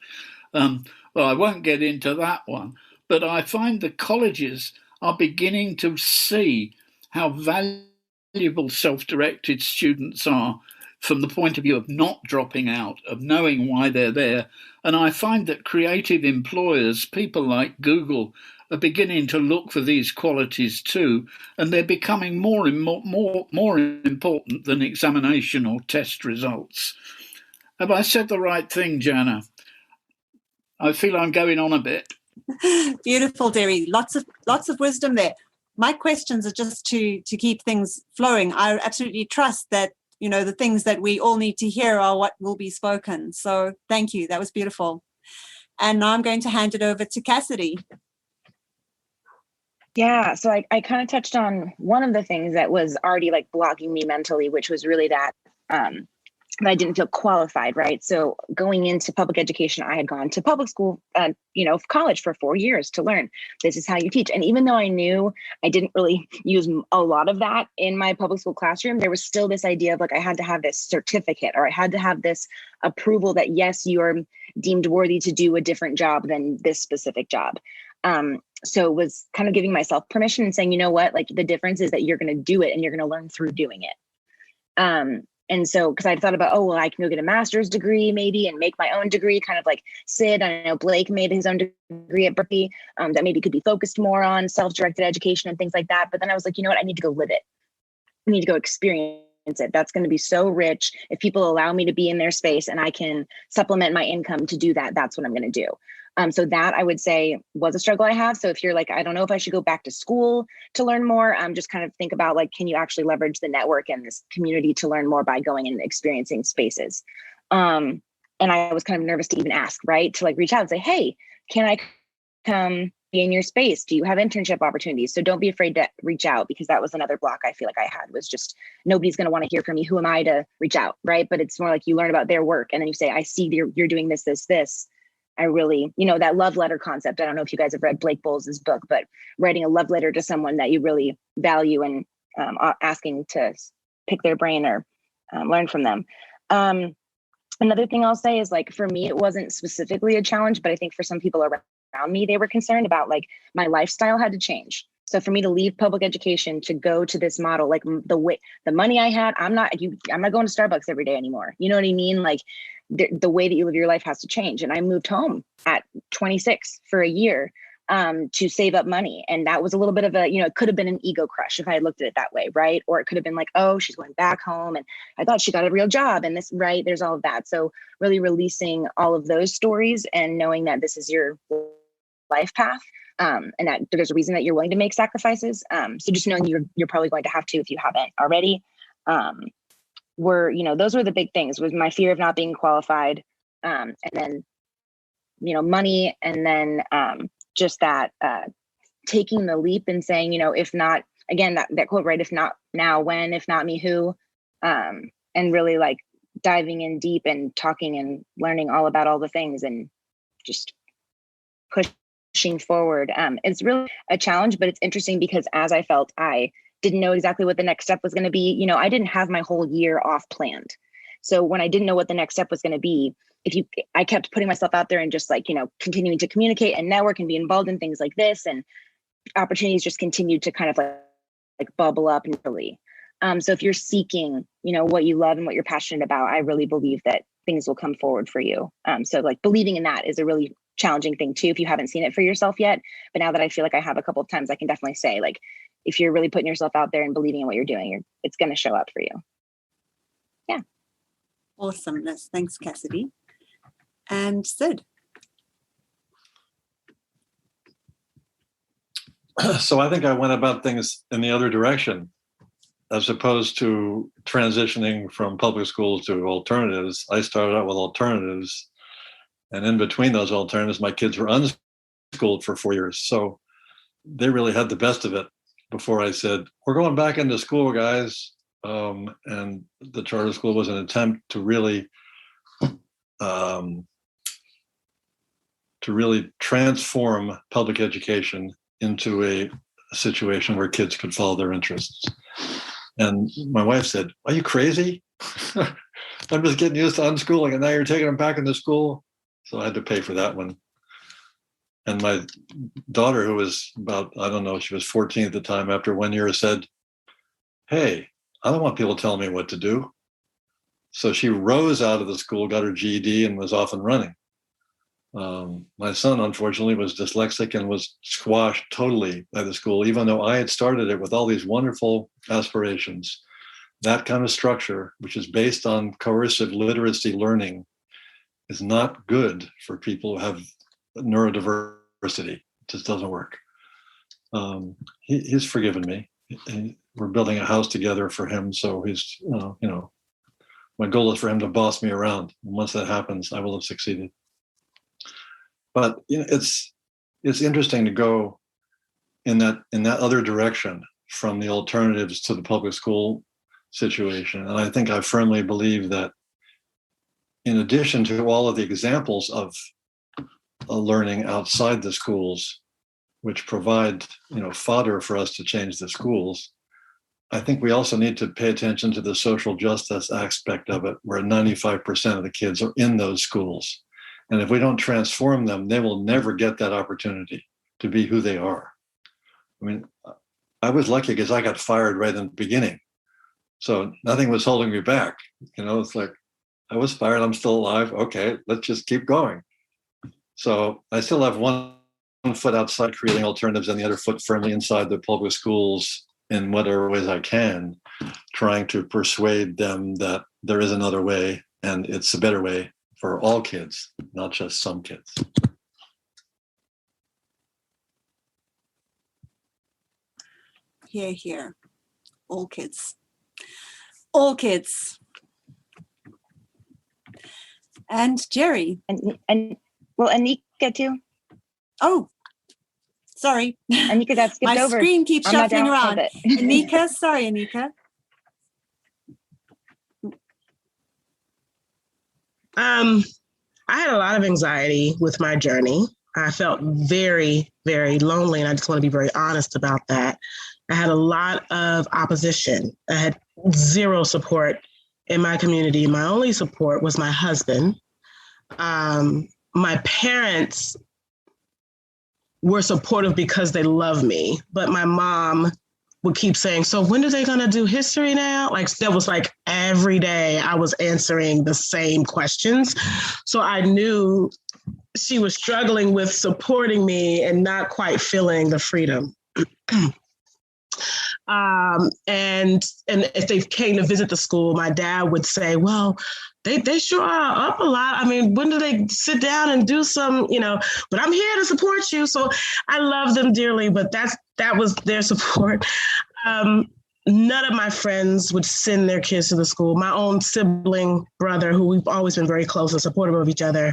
Well, I won't get into that one, but I find the colleges are beginning to see how valuable self-directed students are from the point of view of not dropping out, of knowing why they're there. And I find that creative employers, people like Google, are beginning to look for these qualities too, and they're becoming more important than examination or test results. Have I said the right thing, Jana? I feel I'm going on a bit. Beautiful, Derry. Lots of wisdom there. My questions are just to keep things flowing. I absolutely trust that, you know, the things that we all need to hear are what will be spoken. So thank you. That was beautiful. And now I'm going to hand it over to Cassidy. Yeah, so I kind of touched on one of the things that was already like blocking me mentally, which was really that I didn't feel qualified, right? So going into public education, I had gone to public school, college for 4 years to learn this is how you teach. And even though I knew I didn't really use a lot of that in my public school classroom, there was still this idea of like, I had to have this certificate or I had to have this approval that, yes, you are deemed worthy to do a different job than this specific job. So it was kind of giving myself permission and saying, you know what, like the difference is that you're going to do it and you're going to learn through doing it. And so, because I thought about, I can go get a master's degree maybe and make my own degree, kind of like Sid. I know Blake made his own degree at Berkeley that maybe could be focused more on self-directed education and things like that. But then I was like, you know what, I need to go live it. I need to go experience it. That's going to be so rich. If people allow me to be in their space and I can supplement my income to do that, that's what I'm going to do. So that I would say was a struggle I have. So if you're like, I don't know if I should go back to school to learn more, just kind of think about like, can you actually leverage the network and this community to learn more by going and experiencing spaces? And I was kind of nervous to even ask, right? To like reach out and say, hey, can I come be in your space? Do you have internship opportunities? So don't be afraid to reach out, because that was another block I feel like I had, was just nobody's going to want to hear from me. Who am I to reach out, right? But it's more like you learn about their work and then you say, I see you're doing this. I really, that love letter concept. I don't know if you guys have read Blake Bowles' book, but writing a love letter to someone that you really value and asking to pick their brain or learn from them. Another thing I'll say is, like, for me, it wasn't specifically a challenge, but I think for some people around me, they were concerned about like my lifestyle had to change. So for me to leave public education to go to this model, like the money I had, I'm not going to Starbucks every day anymore. You know what I mean? Like the way that you live your life has to change. And I moved home at 26 for a year to save up money. And that was a little bit of a, it could have been an ego crush if I had looked at it that way, right? Or it could have been like, oh, she's going back home and I thought she got a real job and this, right? There's all of that. So really releasing all of those stories and knowing that this is your life path. And that there's a reason that you're willing to make sacrifices. So just knowing you're probably going to have to if you haven't already. Those were the big things, was my fear of not being qualified, and then money, and then just that taking the leap and saying, if not, again, that quote, right? If not now, when? If not me, who? And really like diving in deep and talking and learning all about all the things and just pushing forward. It's really a challenge, but it's interesting because as I felt I didn't know exactly what the next step was going to be, I didn't have my whole year off planned. So when I didn't know what the next step was going to be, I kept putting myself out there and just like, continuing to communicate and network and be involved in things like this, and opportunities just continued to kind of like bubble up naturally. So if you're seeking, what you love and what you're passionate about, I really believe that things will come forward for you. So like believing in that is a really challenging thing too, if you haven't seen it for yourself yet. But now that I feel like I have a couple of times, I can definitely say, like, if you're really putting yourself out there and believing in what you're doing, it's going to show up for you. Yeah. Awesomeness. Thanks, Cassidy. And Sid. So I think I went about things in the other direction, as opposed to transitioning from public school to alternatives. I started out with alternatives, and in between those alternatives, my kids were unschooled for 4 years. So they really had the best of it before I said, we're going back into school, guys. And the charter school was an attempt to really transform public education into a situation where kids could follow their interests. And my wife said, are you crazy? I'm just getting used to unschooling, and now you're taking them back into school. So I had to pay for that one. And my daughter, who was about, I don't know, she was 14 at the time, after 1 year said, hey, I don't want people telling me what to do. So she rose out of the school, got her GED, and was off and running. My son, unfortunately, was dyslexic and was squashed totally by the school, even though I had started it with all these wonderful aspirations. That kind of structure, which is based on coercive literacy learning, is not good for people who have neurodiversity. It just doesn't work. He's forgiven me. We're building a house together for him. So he's, my goal is for him to boss me around. And once that happens, I will have succeeded. But it's interesting to go in that other direction from the alternatives to the public school situation. And I firmly believe that in addition to all of the examples of learning outside the schools, which provide fodder for us to change the schools, I think we also need to pay attention to the social justice aspect of it, where 95% of the kids are in those schools. And if we don't transform them, they will never get that opportunity to be who they are. I mean, I was lucky because I got fired right in the beginning. So nothing was holding me back. It's like, I was fired, I'm still alive. Okay, let's just keep going. So I still have one foot outside creating alternatives and the other foot firmly inside the public schools in whatever ways I can, trying to persuade them that there is another way and it's a better way for all kids, not just some kids. Hear, hear. All kids. All kids. And Jerry. And well, Anika too. Oh, sorry. Anika got skipped My over. screen keeps shuffling around. Anika, sorry, Anika. I had a lot of anxiety with my journey. I felt very, very lonely, and I just want to be very honest about that. I had a lot of opposition. I had zero support in my community. My only support was my husband. My parents were supportive because they love me, but my mom would keep saying, so when are they going to do history now? Like, that was like every day I was answering the same questions. So I knew she was struggling with supporting me and not quite feeling the freedom. And if they came to visit the school, my dad would say, well, they sure are up a lot. I mean, when do they sit down and do some, but I'm here to support you. So I love them dearly, but that was their support. None of my friends would send their kids to the school. My own sibling brother, who we've always been very close and supportive of each other,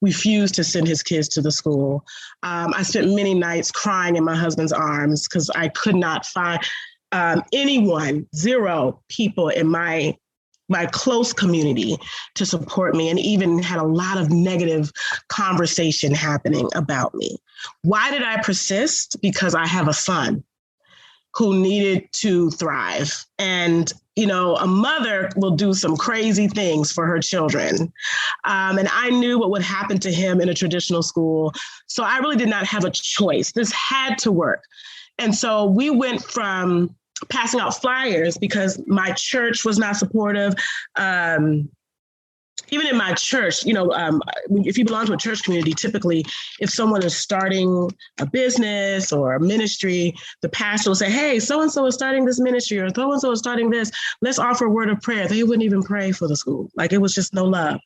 refused to send his kids to the school. I spent many nights crying in my husband's arms because I could not find anyone, zero people in my close community to support me, and even had a lot of negative conversation happening about me. Why did I persist? Because I have a son who needed to thrive. And, a mother will do some crazy things for her children. And I knew what would happen to him in a traditional school. So I really did not have a choice. This had to work. And so we went from passing out flyers because my church was not supportive. Even in my church, if you belong to a church community, typically, if someone is starting a business or a ministry, the pastor will say, hey, so-and-so is starting this ministry, or so-and-so is starting this. Let's offer a word of prayer. They wouldn't even pray for the school. Like, it was just no love.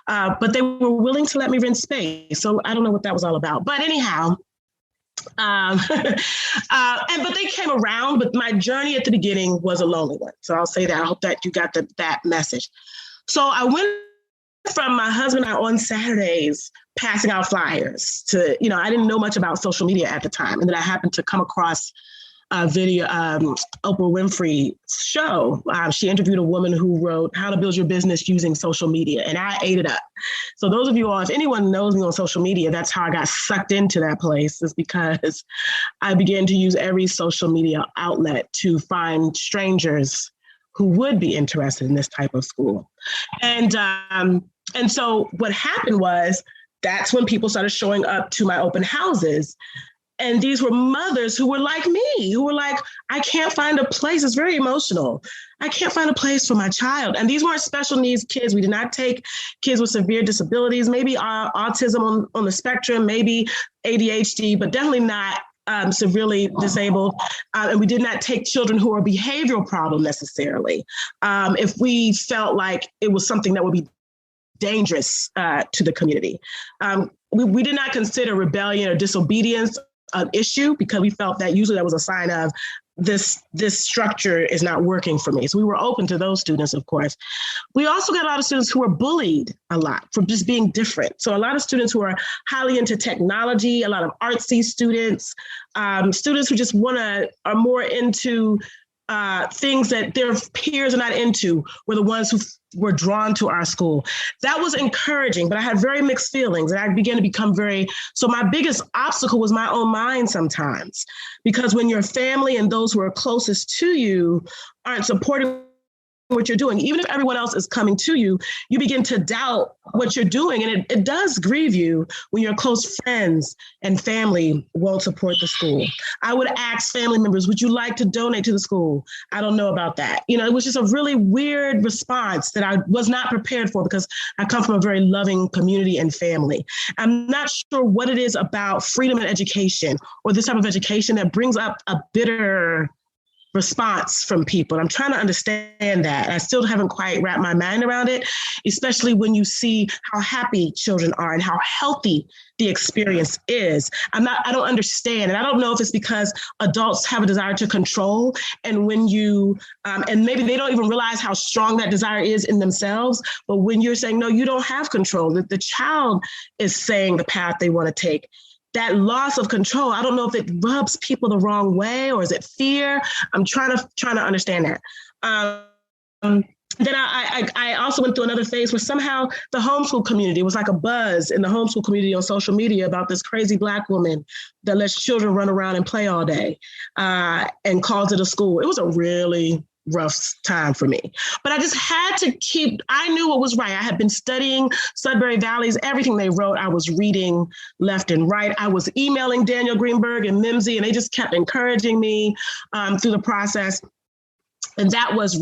But they were willing to let me rent space. So I don't know what that was all about. But anyhow, but they came around, but my journey at the beginning was a lonely one. So I'll say that. I hope that you got that message. So I went from my husband and I on Saturdays passing out flyers to, I didn't know much about social media at the time. And then I happened to come across a video, Oprah Winfrey's show. She interviewed a woman who wrote How to Build Your Business Using Social Media, and I ate it up. So those of you all, if anyone knows me on social media, that's how I got sucked into that place, is because I began to use every social media outlet to find strangers who would be interested in this type of school. And so what happened was that's when people started showing up to my open houses. And these were mothers who were like me, who were like, I can't find a place. It's very emotional. I can't find a place for my child. And these weren't special needs kids. We did not take kids with severe disabilities, maybe autism on the spectrum, maybe ADHD, but definitely not severely disabled. And we did not take children who are a behavioral problem necessarily. If we felt like it was something that would be dangerous to the community. We did not consider rebellion or disobedience an issue because we felt that usually that was a sign of this structure is not working for me. So we were open to those students, of course. We also got a lot of students who were bullied a lot for just being different. So a lot of students who are highly into technology, a lot of artsy students, students who just are more into things that their peers are not into were the ones who were drawn to our school. That was encouraging, but I had very mixed feelings and I began to become so my biggest obstacle was my own mind sometimes, because when your family and those who are closest to you aren't supporting what you're doing, even if everyone else is coming to you, you begin to doubt what you're doing. And it does grieve you when your close friends and family won't support the school. I would ask family members, would you like to donate to the school? I don't know about that. It was just a really weird response that I was not prepared for because I come from a very loving community and family. I'm not sure what it is about freedom in education or this type of education that brings up a bitter response from people. I'm trying to understand that. I still haven't quite wrapped my mind around it, especially when you see how happy children are and how healthy the experience is. I don't understand. And I don't know if it's because adults have a desire to control. And when you, and maybe they don't even realize how strong that desire is in themselves. But when you're saying, no, you don't have control, that the child is saying the path they want to take. That loss of control, I don't know if it rubs people the wrong way or is it fear? I'm trying to understand that. Then I also went through another phase where somehow the homeschool community was like a buzz in the homeschool community on social media about this crazy Black woman that lets children run around and play all day and calls it a school. It was a really rough time for me, but I just had to I knew what was right. I had been studying Sudbury Valley's, everything they wrote, I was reading left and right. I was emailing Daniel Greenberg and Mimsy, and they just kept encouraging me through the process. And that was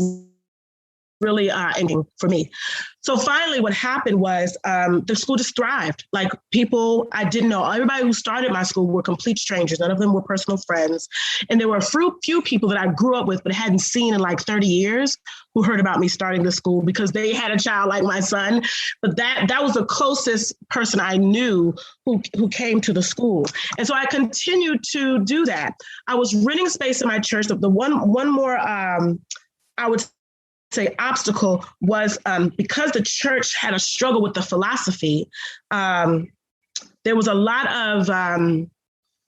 really ending for me. So finally what happened was the school just thrived. Like people I didn't know, everybody who started my school were complete strangers. None of them were personal friends. And there were a few people that I grew up with but hadn't seen in like 30 years who heard about me starting the school because they had a child like my son. But that was the closest person I knew who came to the school. And so I continued to do that. I was renting space in my church. The one more I would say obstacle was because the church had a struggle with the philosophy, there was a lot of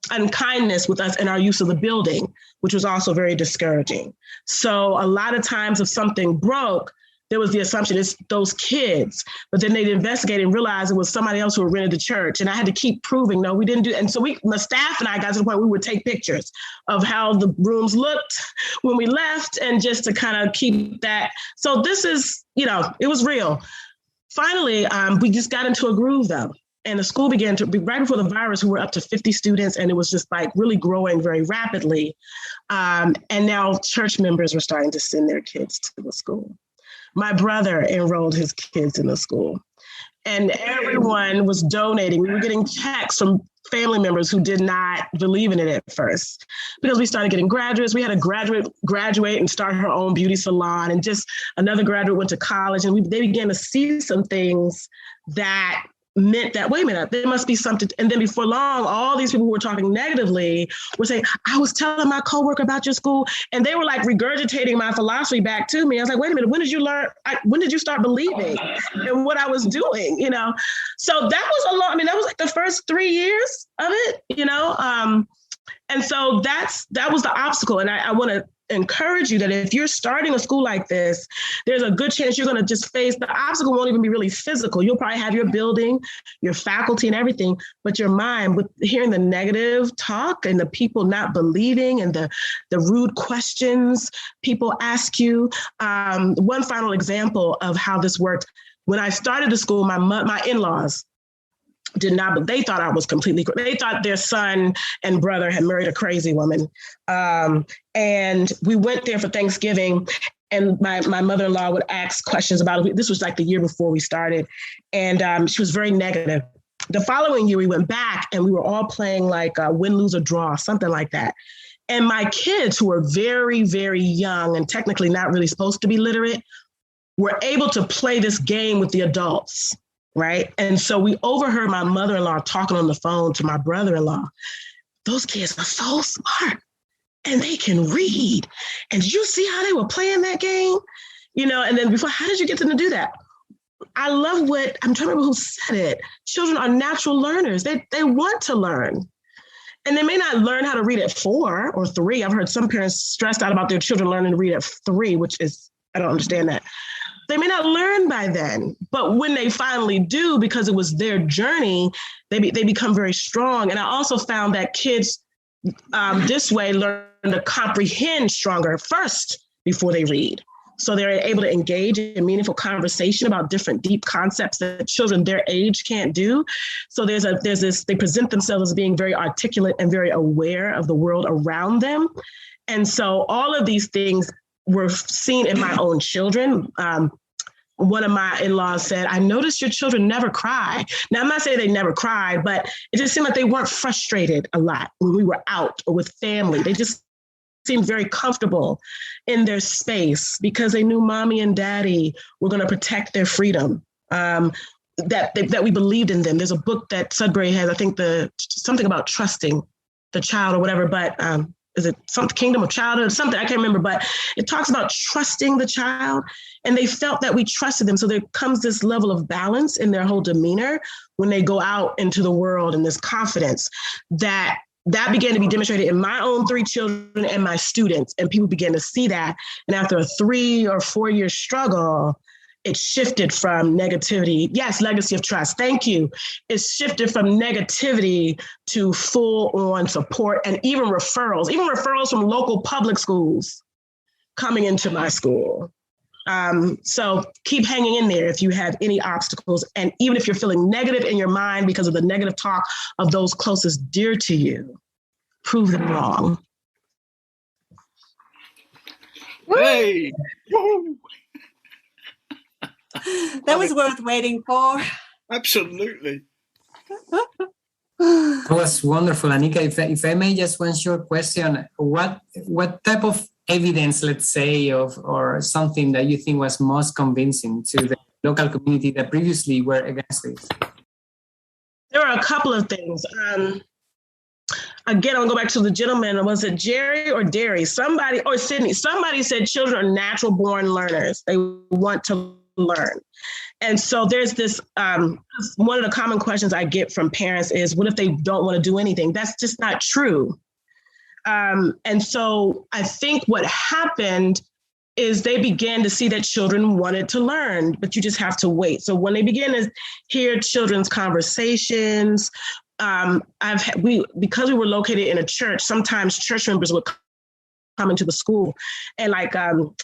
unkindness with us in our use of the building, which was also very discouraging. So a lot of times if something broke, there was the assumption it's those kids, but then they'd investigate and realize it was somebody else who had rented the church. And I had to keep proving, no, we didn't do. And so my staff and I got to the point we would take pictures of how the rooms looked when we left and just to kind of keep that. So this is, it was real. Finally, we just got into a groove though. And the school began to be right before the virus, we were up to 50 students and it was just like really growing very rapidly. And now church members were starting to send their kids to the school. My brother enrolled his kids in the school and everyone was donating. We were getting texts from family members who did not believe in it at first because we started getting graduates. We had a graduate and start her own beauty salon, and just another graduate went to college, and they began to see some things that meant that, wait a minute, there must be something. And then before long, all these people who were talking negatively were saying, I was telling my coworker about your school, and they were like regurgitating my philosophy back to me. I was like, wait a minute, when did you start believing in what I was doing? So that was that was like the first 3 years of it, and so that was the obstacle. And I want to encourage you that if you're starting a school like this, there's a good chance you're going to just face the obstacle won't even be really physical. You'll probably have your building, your faculty and everything, but your mind with hearing the negative talk and the people not believing and the rude questions people ask you. One final example of how this worked. When I started the school, my in-laws did not, they thought I was completely, they thought their son and brother had married a crazy woman. And we went there for Thanksgiving, and my mother-in-law would ask questions about it. This was like the year before we started. And she was very negative. The following year we went back and we were all playing like win, lose, or draw, something like that. And my kids, who were very, very young and technically not really supposed to be literate, were able to play this game with the adults. Right. And so we overheard my mother-in-law talking on the phone to my brother-in-law. Those kids are so smart and they can read. And did you see how they were playing that game? You know, and then before, how did you get them to do that? I love what, I'm trying to remember who said it. Children are natural learners. They want to learn. And they may not learn how to read at 4 or 3. I've heard some parents stressed out about their children learning to read at 3, which is, I don't understand that. They may not learn by then, but when they finally do, because it was their journey, they become very strong. And I also found that kids this way learn to comprehend stronger first before they read. So they're able to engage in meaningful conversation about different deep concepts that children their age can't do. So there's this, they present themselves as being very articulate and very aware of the world around them. And so all of these things were seen in my own children. One of my in-laws said, I noticed your children never cry. Now, I'm not saying they never cried, but it just seemed like they weren't frustrated a lot when we were out or with family. They just seemed very comfortable in their space because they knew mommy and daddy were going to protect their freedom, that we believed in them. There's a book that Sudbury has, I think something about trusting the child or whatever, but is it some Kingdom of Childhood, something, I can't remember, but it talks about trusting the child, and they felt that we trusted them. So there comes this level of balance in their whole demeanor when they go out into the world, and this confidence that began to be demonstrated in my own 3 children and my students, and people began to see that. And after a 3 or 4 year struggle, it shifted from negativity. Yes, legacy of trust. Thank you. It's shifted from negativity to full on support and even referrals from local public schools coming into my school. So keep hanging in there if you have any obstacles. And even if you're feeling negative in your mind because of the negative talk of those closest dear to you, prove them wrong. Hey! That was worth waiting for. Absolutely. That was wonderful, Anika. If I may, just one short question: what type of evidence, let's say, or something that you think was most convincing to the local community that previously were against this? There are a couple of things. Again, I'll go back to the gentleman. Was it Jerry or Derry? Somebody, or Sydney? Somebody said children are natural born learners. They want to learn. And so there's this, one of the common questions I get from parents is, what if they don't want to do anything? That's just not true. And so I think what happened is they began to see that children wanted to learn, but you just have to wait. So when they begin to hear children's conversations, because we were located in a church, sometimes church members would come into the school. And like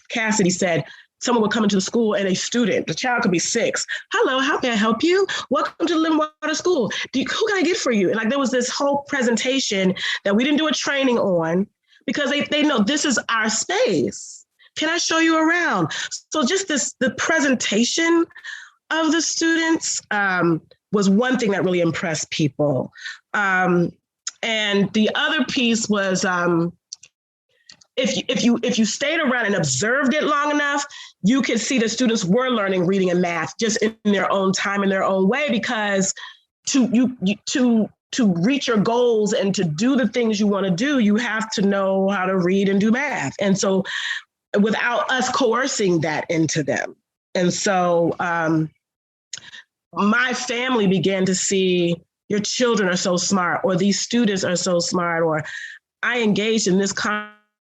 Cassidy said, someone would come into the school and the child could be 6. Hello, how can I help you? Welcome to the Living Water School. Who can I get for you? And like there was this whole presentation that we didn't do a training on because they know this is our space. Can I show you around? So just the presentation of the students was one thing that really impressed people. And the other piece was if you stayed around and observed it long enough, you could see the students were learning reading and math just in their own time, in their own way, because to reach your goals and to do the things you want to do, you have to know how to read and do math. And so without us coercing that into them. And so my family began to see your children are so smart, or these students are so smart, or I engaged in this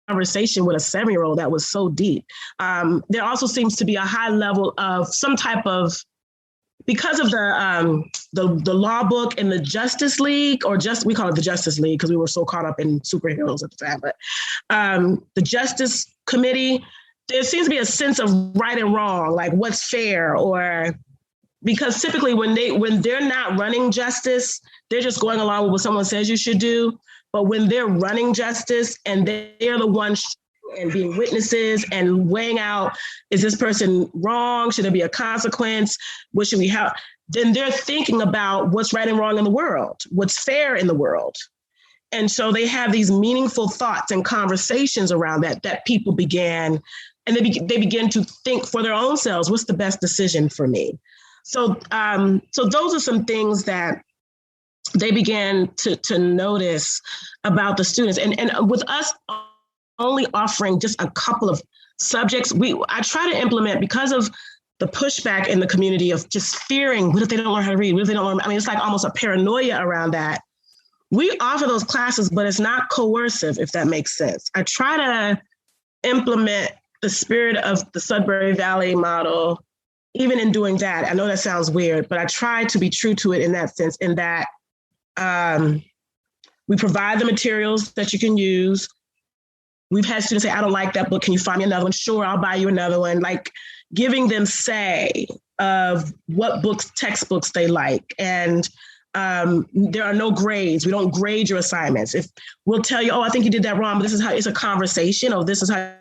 conversation with a 7-year-old that was so deep. There also seems to be a high level of some type of, because of the law book and the Justice League, we call it the Justice League because we were so caught up in superheroes at the time, but the Justice Committee, there seems to be a sense of right and wrong, like what's fair, or because typically when they're not running justice, they're just going along with what someone says you should do. But when they're running justice and they're the ones and being witnesses and weighing out, is this person wrong? Should there be a consequence? What should we have? Then they're thinking about what's right and wrong in the world, what's fair in the world. And so they have these meaningful thoughts and conversations around that people began, and they begin to think for their own selves, what's the best decision for me? So those are some things that they began to notice about the students. And with us only offering just a couple of subjects, I try to implement, because of the pushback in the community of just fearing, what if they don't learn how to read? What if they don't learn? I mean, it's like almost a paranoia around that. We offer those classes, but it's not coercive, if that makes sense. I try to implement the spirit of the Sudbury Valley model, even in doing that. I know that sounds weird, but I try to be true to it in that sense, in that we provide the materials that you can use. We've had students say, I don't like that book. Can you find me another one? Sure, I'll buy you another one. Like giving them say of what textbooks they like. And there are no grades. We don't grade your assignments. If we'll tell you, I think you did that wrong, but this is how, it's a conversation, or this is how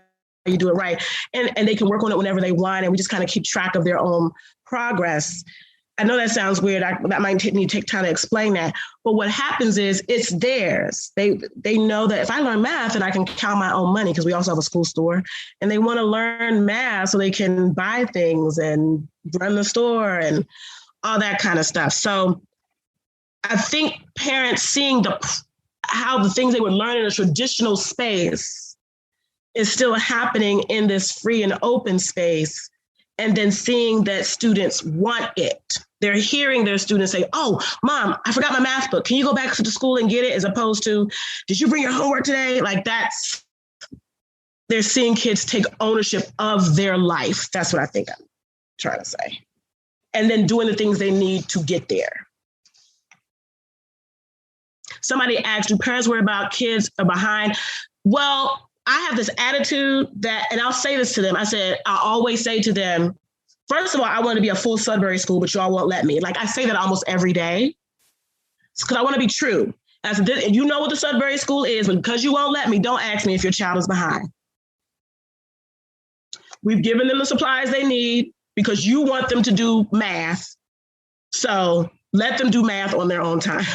you do it right. And they can work on it whenever they want. And we just kind of keep track of their own progress. I know that sounds weird. That might take time to explain that. But what happens is it's theirs. They know that if I learn math, then I can count my own money, because we also have a school store, and they want to learn math so they can buy things and run the store and all that kind of stuff. So I think parents seeing how the things they would learn in a traditional space is still happening in this free and open space, and then seeing that students want it. They're hearing their students say, oh, Mom, I forgot my math book. Can you go back to the school and get it? As opposed to, did you bring your homework today? Like they're seeing kids take ownership of their life. That's what I think I'm trying to say. And then doing the things they need to get there. Somebody asked, do parents worry about kids are behind? Well, I have this attitude that, and I'll say this to them. I always say to them, first of all, I want to be a full Sudbury school, but y'all won't let me. Like I say that almost every day because I want to be true. I said, you know what the Sudbury school is, but because you won't let me, don't ask me if your child is behind. We've given them the supplies they need because you want them to do math. So let them do math on their own time.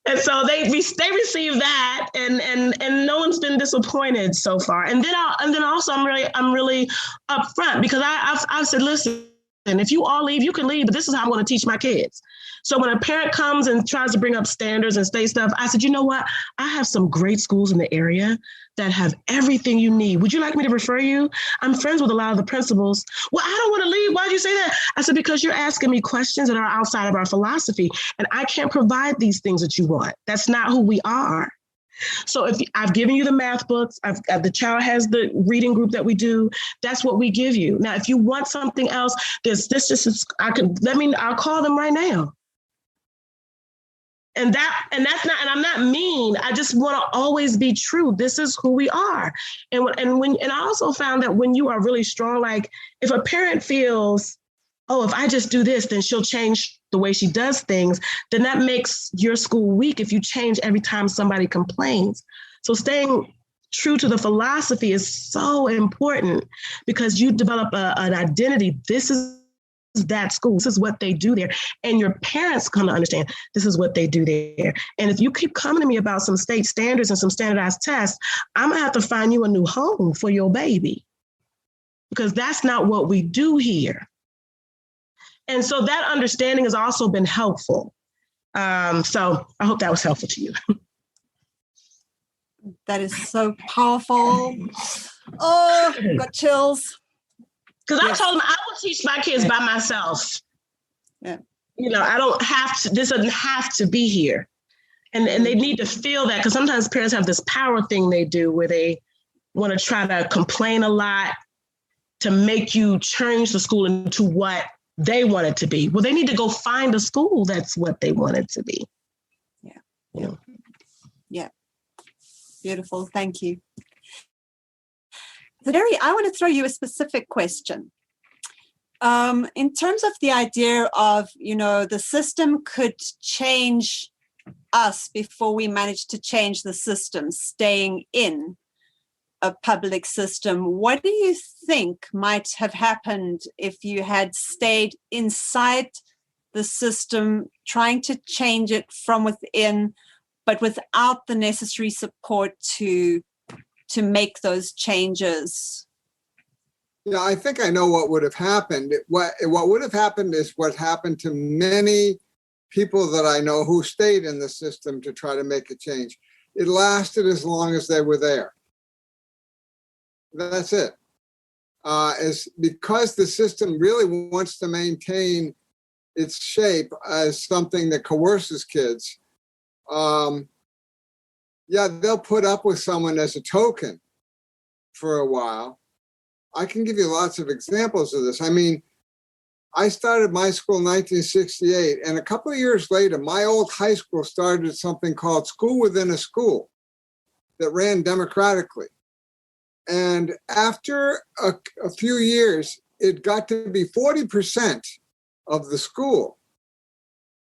And so they receive that, and no one's been disappointed so far. And then also I'm really upfront, because I've said, listen, if you all leave, you can leave, but this is how I'm going to teach my kids. So when a parent comes and tries to bring up standards and state stuff, I said, you know what? I have some great schools in the area that have everything you need. Would you like me to refer you? I'm friends with a lot of the principals. Well, I don't want to leave. Why'd you say that? I said, because you're asking me questions that are outside of our philosophy, and I can't provide these things that you want. That's not who we are. So if I've given you the math books, the child has the reading group that we do, that's what we give you. Now, if you want something else, I'll call them right now. And I'm not mean. I just want to always be true. This is who we are. And I also found that when you are really strong, like if a parent feels, oh, if I just do this, then she'll change the way she does things, then that makes your school weak if you change every time somebody complains. So staying true to the philosophy is so important, because you develop an identity. This is that school. This is what they do there. And your parents come to understand this is what they do there. And if you keep coming to me about some state standards and some standardized tests, I'm going to have to find you a new home for your baby, because that's not what we do here. And so that understanding has also been helpful. So I hope that was helpful to you. That is so powerful. Oh, got chills. Because I told them I will teach my kids by myself. Yeah. I don't have to, this doesn't have to be here. And they need to feel that, because sometimes parents have this power thing they do where they want to try to complain a lot to make you change the school into what they want it to be. Well, they need to go find a school that's what they want it to be. Yeah. Yeah. Yeah. Beautiful. Thank you. Derry, I want to throw you a specific question. In terms of the idea of, the system could change us before we manage to change the system, staying in a public system, what do you think might have happened if you had stayed inside the system, trying to change it from within, but without the necessary support to make those changes? Yeah, I think I know what would have happened. What would have happened is what happened to many people that I know who stayed in the system to try to make a change. It lasted as long as they were there. That's it. Is because the system really wants to maintain its shape as something that coerces kids. They'll put up with someone as a token for a while. I can give you lots of examples of this. I mean, I started my school in 1968, and a couple of years later, my old high school started something called School Within a School that ran democratically. And after a few years, it got to be 40% of the school.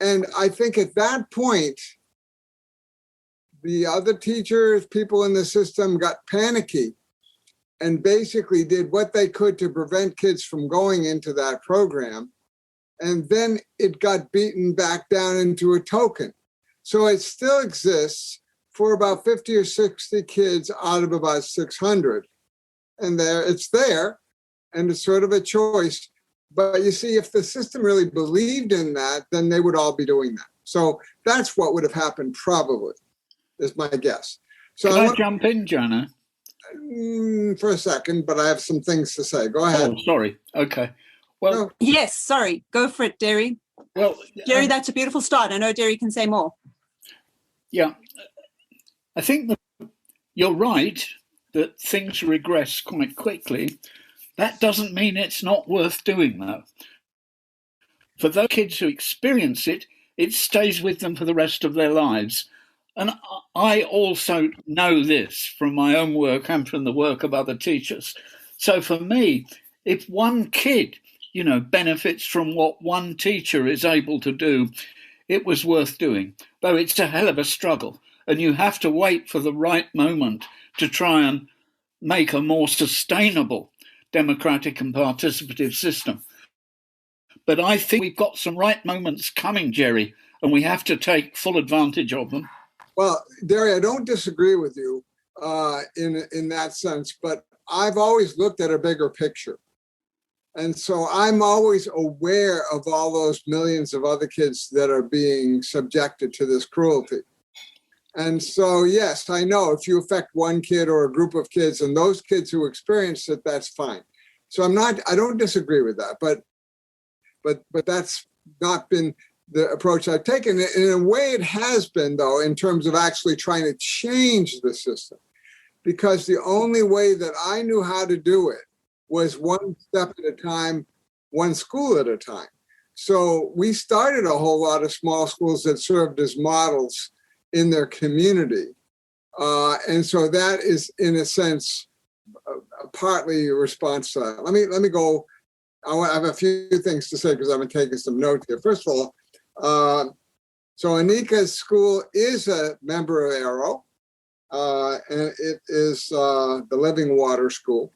And I think at that point, the other teachers, people in the system got panicky and basically did what they could to prevent kids from going into that program. And then it got beaten back down into a token. So it still exists for about 50 or 60 kids out of about 600. And it's there, and it's sort of a choice. But you see, if the system really believed in that, then they would all be doing that. So that's what would have happened, probably, is my guess. So Can I jump in, Jana? For a second, but I have some things to say. Go ahead. Oh, sorry. Okay. Well, yes, sorry. Go for it, Derry. Well, Derry, that's a beautiful start. I know Derry can say more. Yeah. I think that you're right that things regress quite quickly. That doesn't mean it's not worth doing, though. For those kids who experience it, it stays with them for the rest of their lives. And I also know this from my own work and from the work of other teachers. So for me, if one kid, benefits from what one teacher is able to do, it was worth doing, though it's a hell of a struggle. And you have to wait for the right moment to try and make a more sustainable democratic and participative system. But I think we've got some right moments coming, Jerry, and we have to take full advantage of them. Well, Derry, I don't disagree with you in that sense, but I've always looked at a bigger picture. And so I'm always aware of all those millions of other kids that are being subjected to this cruelty. And so, yes, I know if you affect one kid or a group of kids and those kids who experience it, that's fine. So I don't disagree with that, but that's not been the approach I've taken. In a way, it has been, though, in terms of actually trying to change the system, because the only way that I knew how to do it was one step at a time, one school at a time. So we started a whole lot of small schools that served as models in their community. And so that is, in a sense, partly a response to that. Let me go. I have a few things to say because I've been taking some notes here. First of all, so Anika's school is a member of Arrow, and it is the Living Water School.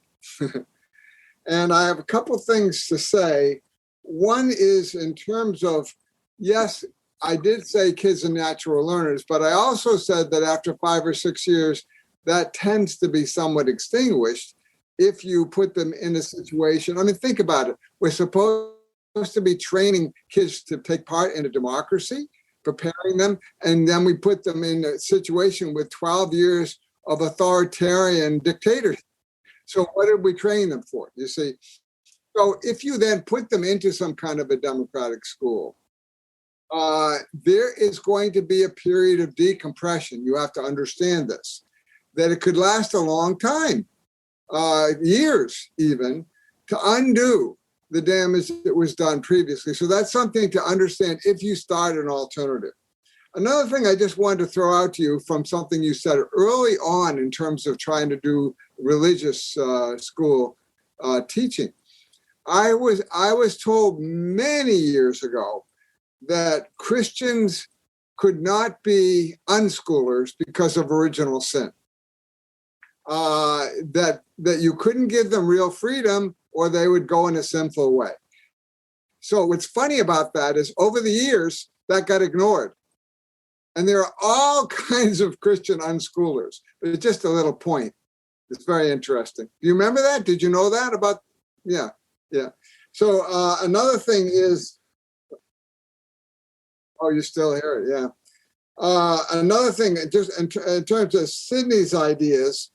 And I have a couple things to say. One is in terms of, yes, I did say kids are natural learners, but I also said that after 5 or 6 years, that tends to be somewhat extinguished if you put them in a situation. I mean, think about it. We're supposed to be training kids to take part in a democracy, preparing them, and then we put them in a situation with 12 years of authoritarian dictatorship. So what did we train them for, you see? So if you then put them into some kind of a democratic school, there is going to be a period of decompression. You have to understand this, that it could last a long time, years even, to undo the damage that was done previously. So that's something to understand if you start an alternative. Another thing I just wanted to throw out to you from something you said early on in terms of trying to do religious school teaching. I was told many years ago that Christians could not be unschoolers because of original sin. That you couldn't give them real freedom or they would go in a sinful way. So what's funny about that is over the years, that got ignored. And there are all kinds of Christian unschoolers. But it's just a little point. It's very interesting. Do you remember that? Did you know that about? Yeah. So another thing is, oh, you're still here, yeah. Another thing, just in terms of Sydney's ideas,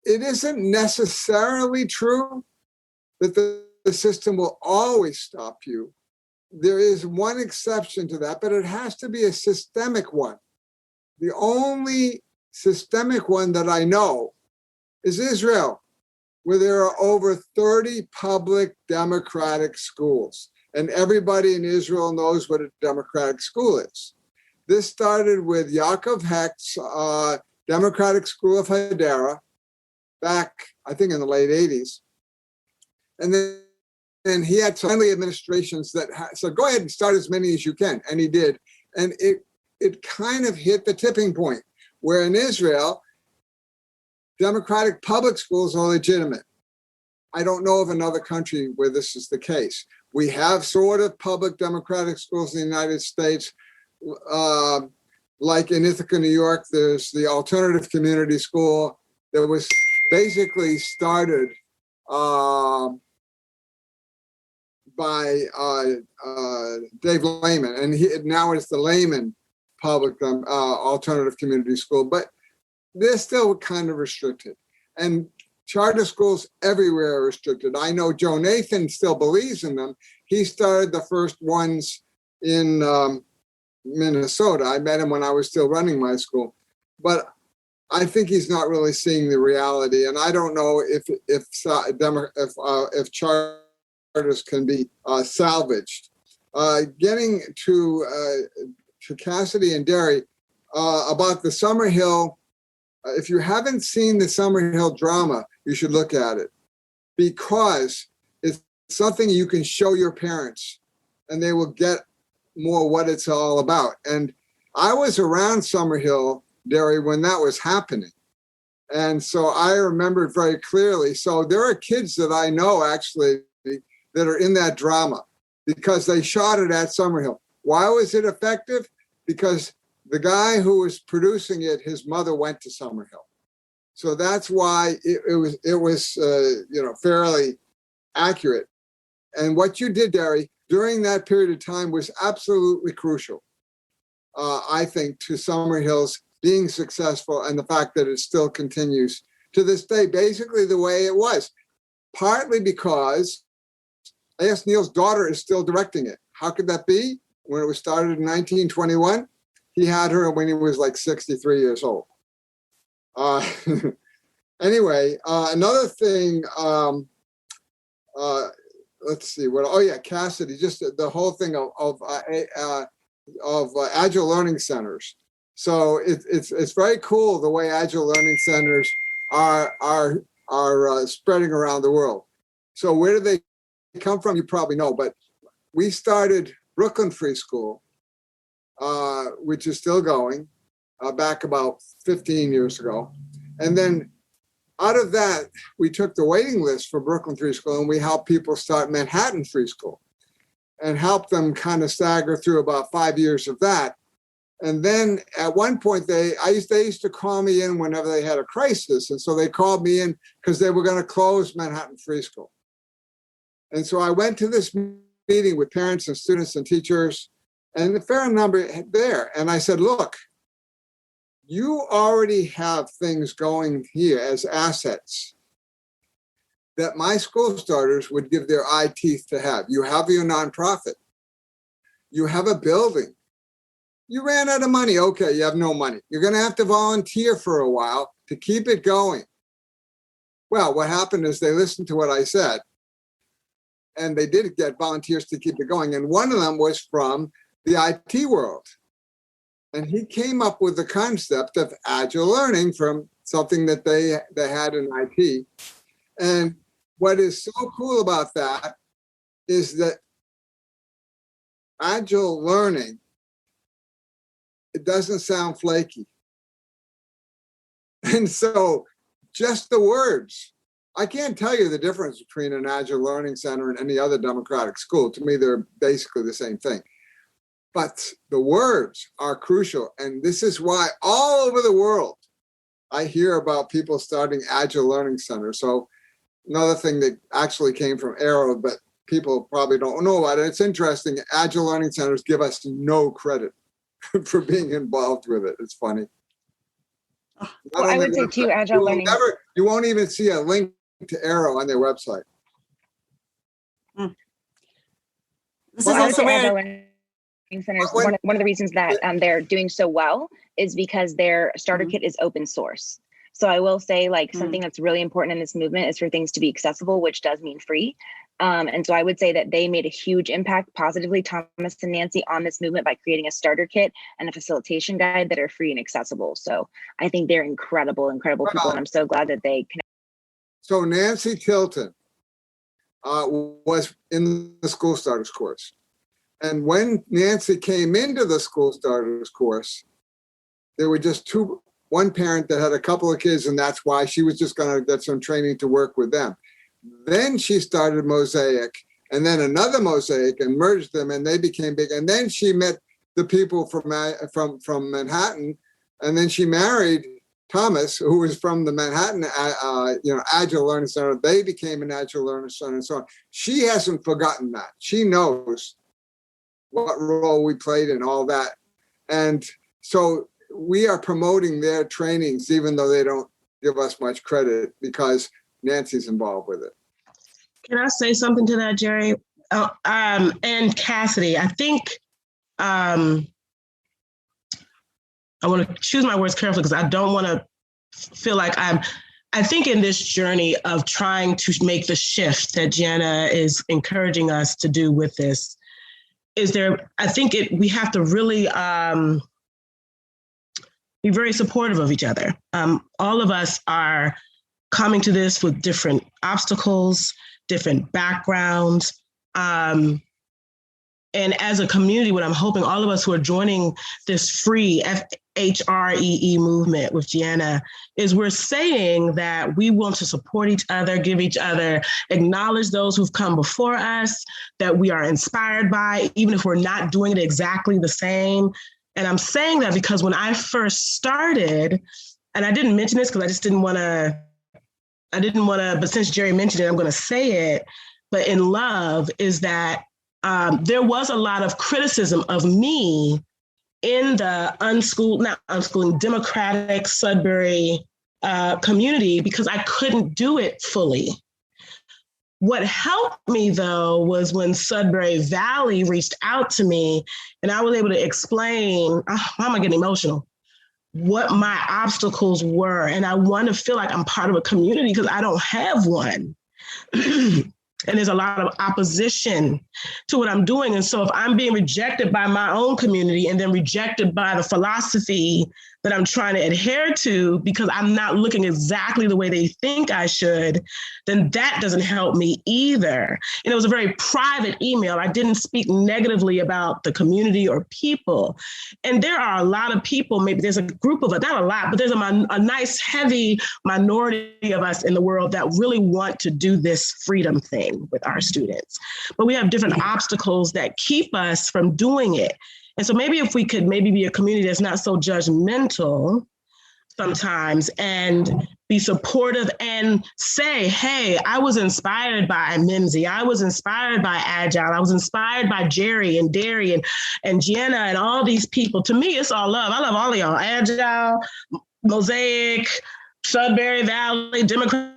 it isn't necessarily true that the system will always stop you. There is one exception to that, but it has to be a systemic one. The only systemic one that I know is Israel, where there are over 30 public democratic schools. And everybody in Israel knows what a democratic school is. This started with Yaakov Hecht's Democratic School of Hadera back, I think, in the late 80s. And then he had friendly administrations that said, go ahead and start as many as you can. And he did. And it kind of hit the tipping point where in Israel, democratic public schools are legitimate. I don't know of another country where this is the case. We have sort of public democratic schools in the United States. Like in Ithaca, New York, there's the Alternative Community School that was basically started by Dave Lehman, and now it's the Lehman Public Alternative Community School, but they're still kind of restricted. And charter schools everywhere are restricted. I know Joe Nathan still believes in them. He started the first ones in Minnesota. I met him when I was still running my school, but I think he's not really seeing the reality. And I don't know if charters can be salvaged. Getting to Cassidy and Derry about the Summerhill. If you haven't seen the Summerhill drama, you should look at it because it's something you can show your parents and they will get more what it's all about. And I was around Summerhill, Derry, when that was happening. And so I remember it very clearly. So there are kids that I know actually that are in that drama because they shot it at Summerhill. Why was it effective? Because the guy who was producing it, his mother went to Summerhill. So that's why it was fairly accurate. And what you did, Derry, during that period of time was absolutely crucial, I think, to Summerhill's being successful and the fact that it still continues to this day, basically the way it was. Partly because A.S. Neal's daughter is still directing it. How could that be? When it was started in 1921, he had her when he was like 63 years old. Anyway, another thing, let's see what. Oh yeah, Cassidy. Just the whole thing of Agile Learning Centers. So it's very cool the way Agile Learning Centers are spreading around the world. So where do they come from? You probably know, but we started Brooklyn Free School, which is still going, back about 15 years ago. And then out of that, we took the waiting list for Brooklyn Free School and we helped people start Manhattan Free School and helped them kind of stagger through about 5 years of that. And then at one point, they used to call me in whenever they had a crisis. And so they called me in because they were going to close Manhattan Free School. And so I went to this meeting with parents and students and teachers and a fair number there. And I said, look, you already have things going here as assets that my school starters would give their eye teeth to have. You have your nonprofit. You have a building. You ran out of money. Okay, you have no money. You're going to have to volunteer for a while to keep it going. Well, what happened is they listened to what I said, and they did get volunteers to keep it going. And one of them was from the IT world. And he came up with the concept of agile learning from something that they had in IT. And what is so cool about that is that agile learning, it doesn't sound flaky. And so just the words, I can't tell you the difference between an agile learning center and any other democratic school. To me, they're basically the same thing. But the words are crucial. And this is why all over the world, I hear about people starting agile learning centers. So another thing that actually came from Arrow, but people probably don't know about it. It's interesting. Agile learning centers give us no credit for being involved with it. It's funny. Well, I would say too, agile learning. You won't even see a link to Arrow on their website. This is also where agile learning centers, one of the reasons that they're doing so well is because their starter kit is open source. So I will say, like, something that's really important in this movement is for things to be accessible, which does mean free. And so I would say that they made a huge impact positively, Thomas and Nancy, on this movement by creating a starter kit and a facilitation guide that are free and accessible. So I think they're incredible people. And I'm so glad that they connect. So Nancy Tilton was in the School Starters course. And when Nancy came into the School Starters course, there were just one parent that had a couple of kids, and that's why she was just going to get some training to work with them. Then she started Mosaic, and then another Mosaic, and merged them, and they became big. And then she met the people from Manhattan, and then she married Thomas, who was from the Manhattan Agile Learning Center. They became an Agile Learning Center, and so on. She hasn't forgotten that. She knows what role we played in all that, and so we are promoting their trainings, even though they don't give us much credit, because Nancy's involved with it. Can I say something to that, Jerry? And Cassidy, I think I want to choose my words carefully because I don't want to feel like I think in this journey of trying to make the shift that Gianna is encouraging us to do with this, we have to really be very supportive of each other. All of us are coming to this with different obstacles, different backgrounds. And as a community, what I'm hoping all of us who are joining this free FHREE movement with Gianna is we're saying that we want to support each other, give each other, acknowledge those who've come before us, that we are inspired by, even if we're not doing it exactly the same. And I'm saying that because when I first started, and I didn't mention this because I just didn't want to, but since Jerry mentioned it, I'm going to say it, but in love is that there was a lot of criticism of me in the democratic Sudbury community because I couldn't do it fully. What helped me, though, was when Sudbury Valley reached out to me and I was able to explain, why am I getting emotional? What my obstacles were. And I want to feel like I'm part of a community because I don't have one. And there's a lot of opposition to what I'm doing. And so if I'm being rejected by my own community and then rejected by the philosophy that I'm trying to adhere to because I'm not looking exactly the way they think I should, then that doesn't help me either. And it was a very private email. I didn't speak negatively about the community or people. And there are a lot of people, maybe there's a group of, not a lot, but there's a nice, heavy minority of us in the world that really want to do this freedom thing with our students. But we have different obstacles that keep us from doing it. And so maybe if we could maybe be a community that's not so judgmental sometimes and be supportive and say, hey, I was inspired by Mimsy. I was inspired by Agile. I was inspired by Jerry and Derry and Gianna and all these people. To me, it's all love. I love all of y'all. Agile, Mosaic, Sudbury Valley, Democratic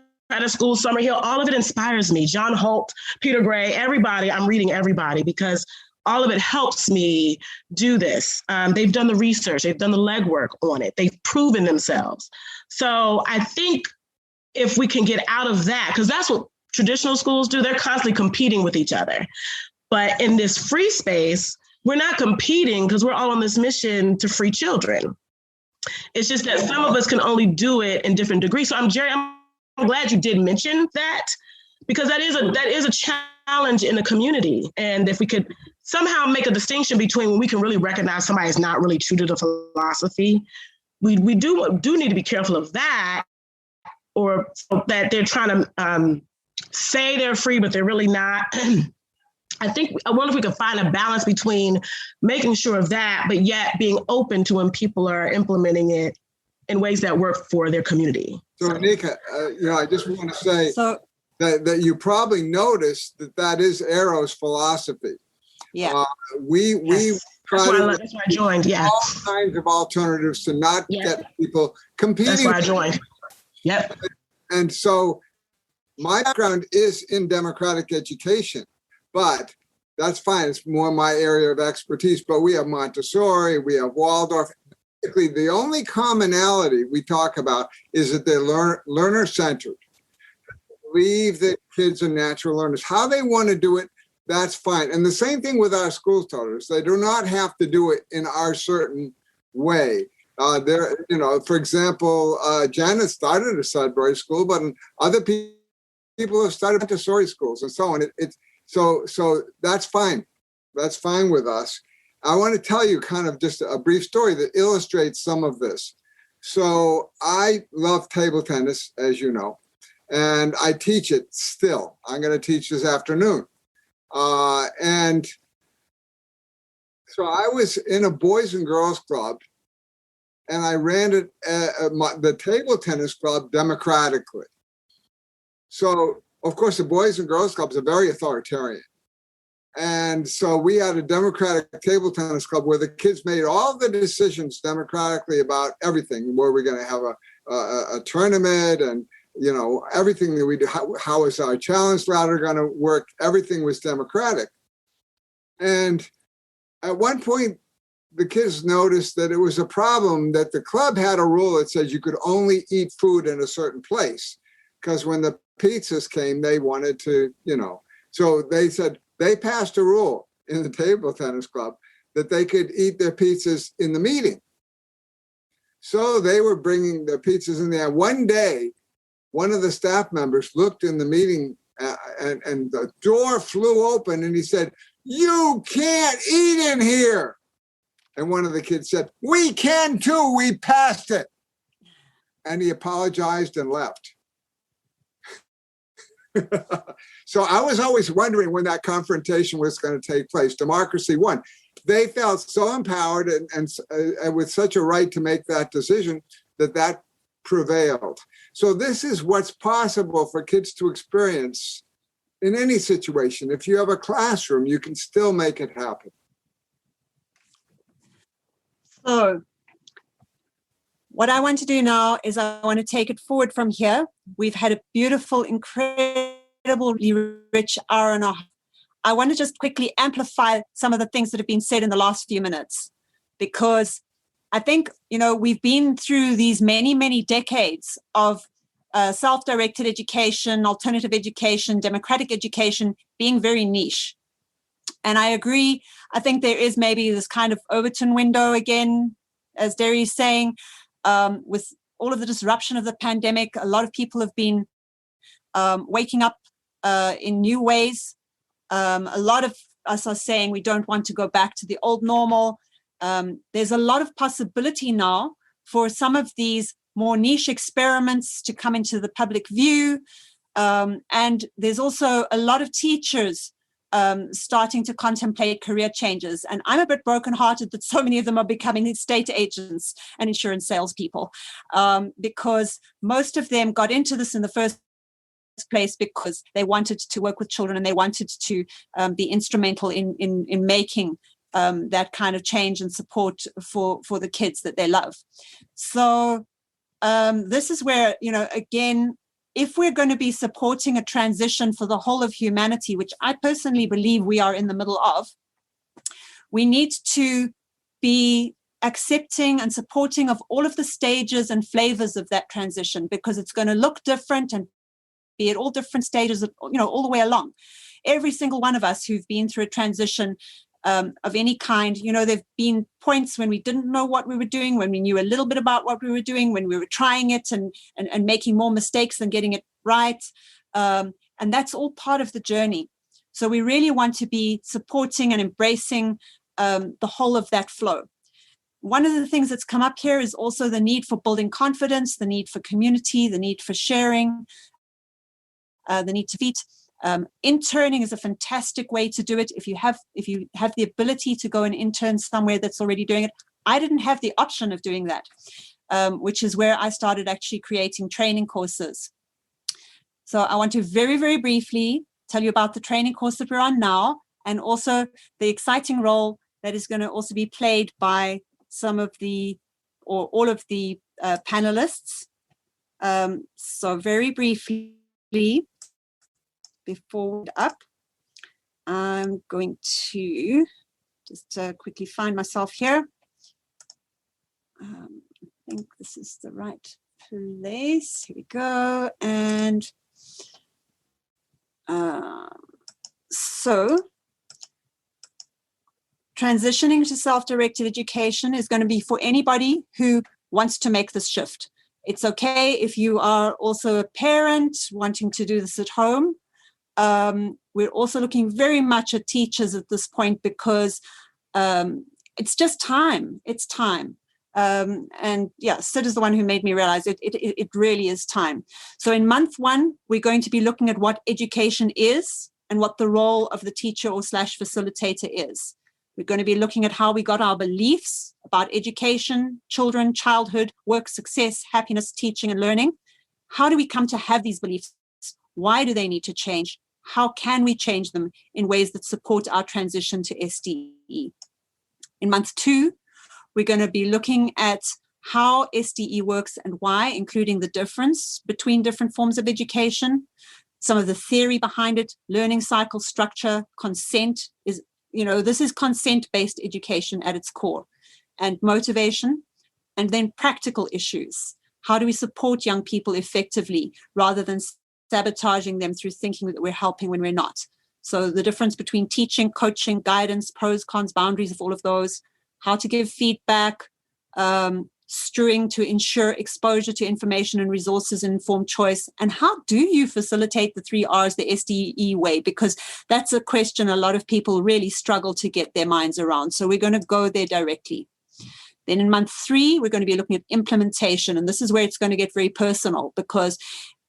School, Summer Hill, all of it inspires me. John Holt, Peter Gray, everybody. I'm reading everybody because all of it helps me do this. They've done the research, they've done the legwork on it, they've proven themselves. So I think if we can get out of that, because that's what traditional schools do, they're constantly competing with each other. But in this free space, we're not competing because we're all on this mission to free children. It's just that some of us can only do it in different degrees. So Jerry, I'm glad you did mention that, because that is a challenge in the community. And if we could somehow make a distinction between when we can really recognize somebody is not really true to the philosophy, we do need to be careful of that, or that they're trying to say they're free, but they're really not. I wonder if we could find a balance between making sure of that, but yet being open to when people are implementing it in ways that work for their community. So, Anika, I just want to say that you probably noticed that is Arrow's philosophy. Yeah. We try that's why I joined. Yeah. All kinds of alternatives to not get people competing. That's why I joined. Yep. And so my background is in democratic education, but that's fine. It's more my area of expertise. But we have Montessori, we have Waldorf. Basically, the only commonality we talk about is that they're learner-centered. Believe that kids are natural learners. How they want to do it, that's fine. And the same thing with our school totals. They do not have to do it in our certain way. For example, Janet started a Sudbury school, but other people have started Montessori schools and so on. So that's fine. That's fine with us. I want to tell you kind of just a brief story that illustrates some of this. So I love table tennis, as you know, and I teach it still. I'm going to teach this afternoon. And so I was in a Boys and Girls Club, and I ran it the table tennis club democratically. So, of course, the Boys and Girls Clubs are very authoritarian. And so we had a democratic table tennis club where the kids made all the decisions democratically about everything. Were we going to have a tournament, and everything that we do? How is our challenge ladder going to work? Everything was democratic. And at one point, the kids noticed that it was a problem that the club had a rule that says you could only eat food in a certain place, because when the pizzas came, they wanted to, so they said, they passed a rule in the table tennis club that they could eat their pizzas in the meeting. So they were bringing their pizzas in there. One day, one of the staff members looked in the meeting and the door flew open, and he said, "You can't eat in here." And one of the kids said, "We can too, we passed it." And he apologized and left. So I was always wondering when that confrontation was going to take place. Democracy won. They felt so empowered and with such a right to make that decision that prevailed. So this is what's possible for kids to experience in any situation. If you have a classroom, you can still make it happen. So what I want to do now is I want to take it forward from here. We've had a beautiful, incredibly rich hour and a half. I want to just quickly amplify some of the things that have been said in the last few minutes, because I think, we've been through these many, many decades of self-directed education, alternative education, democratic education being very niche. And I agree. I think there is maybe this kind of Overton window again, as Derry is saying, with all of the disruption of the pandemic. A lot of people have been waking up in new ways. A lot of us are saying we don't want to go back to the old normal. There's a lot of possibility now for some of these more niche experiments to come into the public view. And there's also a lot of teachers starting to contemplate career changes. And I'm a bit brokenhearted that so many of them are becoming estate agents and insurance salespeople, because most of them got into this in the first place because they wanted to work with children and they wanted to be instrumental in making that kind of change and support for the kids that they love. So this is where, again, if we're going to be supporting a transition for the whole of humanity, which I personally believe we are in the middle of, We need to be accepting and supporting of all of the stages and flavors of that transition, because it's going to look different and be at all different stages, all the way along. Every single one of us who've been through a transition of any kind, there've been points when we didn't know what we were doing, when we knew a little bit about what we were doing, when we were trying it and making more mistakes than getting it right. And that's all part of the journey. So we really want to be supporting and embracing the whole of that flow. One of the things that's come up here is also the need for building confidence, the need for community, the need for sharing, the need to feed. Interning is a fantastic way to do it. If you have the ability to go and intern somewhere that's already doing it. I didn't have the option of doing that, which is where I started actually creating training courses. So I want to very, very briefly tell you about the training course that we're on now, and also the exciting role that is going to also be played by some of the, or all of the panelists. So very briefly, before up, I'm going to just quickly find myself here. I think this is the right place. Here we go. And so transitioning to self-directed education is going to be for anybody who wants to make this shift. It's okay if you are also a parent wanting to do this at home. We're also looking very much at teachers at this point, because it's just time. It's time. And yeah, Sid is the one who made me realize it really is time. So in month 1, we're going to be looking at what education is and what the role of the teacher or / facilitator is. We're going to be looking at how we got our beliefs about education, children, childhood, work, success, happiness, teaching, and learning. How do we come to have these beliefs? Why do they need to change? How can we change them in ways that support our transition to SDE? In month 2, we're going to be looking at how SDE works and why, including the difference between different forms of education, some of the theory behind it, learning cycle structure, consent is, this is consent-based education at its core, and motivation, and then practical issues. How do we support young people effectively rather than sabotaging them through thinking that we're helping when we're not? So the difference between teaching, coaching, guidance, pros, cons, boundaries of all of those, how to give feedback, strewing to ensure exposure to information and resources and informed choice, and how do you facilitate the 3 R's the SDE way? Because that's a question a lot of people really struggle to get their minds around. So we're going to go there directly. Then in month 3, we're going to be looking at implementation, and this is where it's going to get very personal, because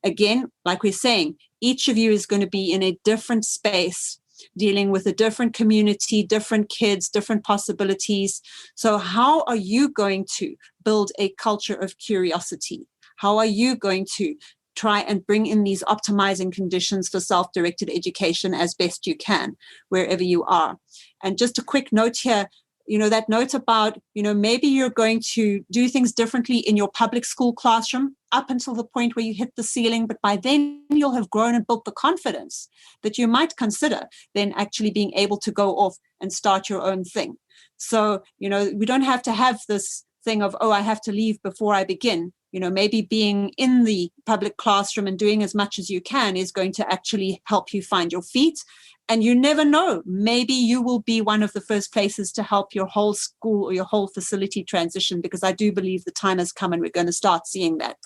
again, like we're saying, each of you is going to be in a different space, dealing with a different community, different kids, different possibilities. So how are you going to build a culture of curiosity? How are you going to try and bring in these optimizing conditions for self-directed education as best you can, wherever you are? And just a quick note here, that note about, maybe you're going to do things differently in your public school classroom up until the point where you hit the ceiling, but by then you'll have grown and built the confidence that you might consider then actually being able to go off and start your own thing. So, we don't have to have this thing of, I have to leave before I begin. Maybe being in the public classroom and doing as much as you can is going to actually help you find your feet. And you never know, maybe you will be one of the first places to help your whole school or your whole facility transition, because I do believe the time has come and we're going to start seeing that.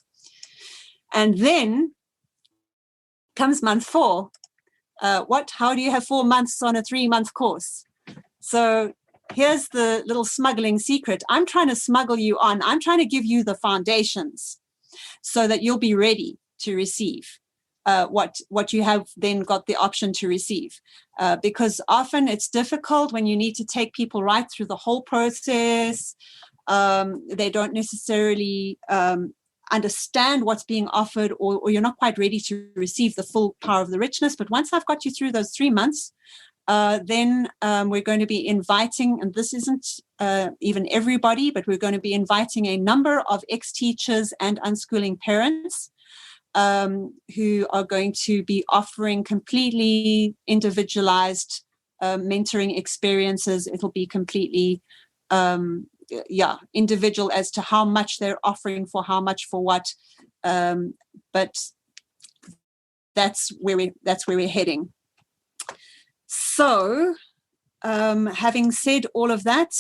And then comes month 4. How do you have 4 months on a 3-month course? So here's the little smuggling secret. I'm trying to smuggle you on. I'm trying to give you the foundations so that you'll be ready to receive what you have then got the option to receive. Because often it's difficult when you need to take people right through the whole process. They don't necessarily understand what's being offered, or you're not quite ready to receive the full power of the richness. But once I've got you through those 3 months, then we're going to be inviting, and this isn't even everybody, but we're going to be inviting a number of ex-teachers and unschooling parents who are going to be offering completely individualized mentoring experiences. It'll be completely individual as to how much they're offering for how much for what, but that's where we're heading. So having said all of that,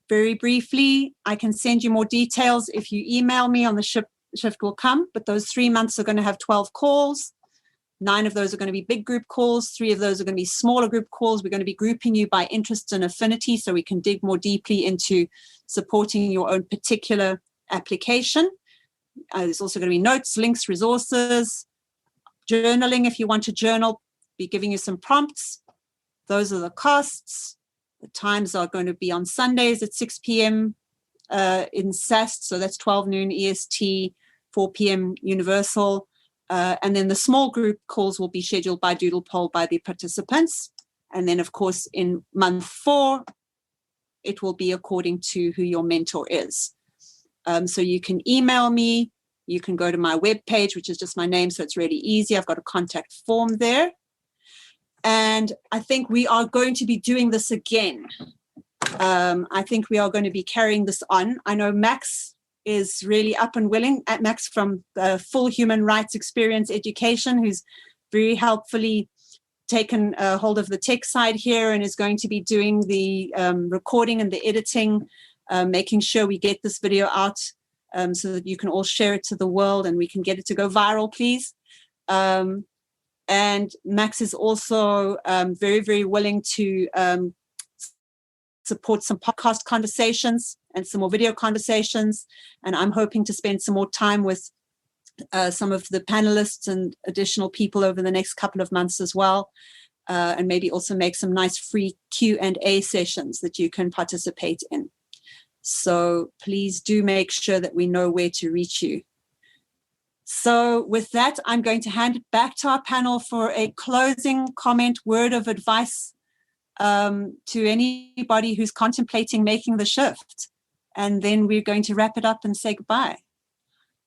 very briefly, I can send you more details if you email me on the shift will come, but those 3 months are going to have 12 calls. 9 of those are going to be big group calls. 3 of those are going to be smaller group calls. We're going to be grouping you by interest and affinity so we can dig more deeply into supporting your own particular application. There's also going to be notes, links, resources, journaling if you want to journal, be giving you some prompts. Those are the costs. The times are going to be on Sundays at 6 p.m. In SAST, so that's 12 noon EST, 4 p.m. Universal. And then the small group calls will be scheduled by doodle poll by the participants. And then, of course, in month 4, it will be according to who your mentor is. So you can email me. You can go to my webpage, which is just my name, so it's really easy. I've got a contact form there. And I think we are going to be doing this again. I think we are going to be carrying this on. I know Max is really up and willing, at Max from Full Human Rights Experience Education, who's very helpfully taken hold of the tech side here and is going to be doing the recording and the editing, making sure we get this video out so that you can all share it to the world and we can get it to go viral, please. And Max is also very, very willing to support some podcast conversations and some more video conversations. And I'm hoping to spend some more time with some of the panelists and additional people over the next couple of months as well. And maybe also make some nice free Q&A sessions that you can participate in. So please do make sure that we know where to reach you. So with that, I'm going to hand it back to our panel for a closing comment, word of advice to anybody who's contemplating making the shift. And then we're going to wrap it up and say goodbye.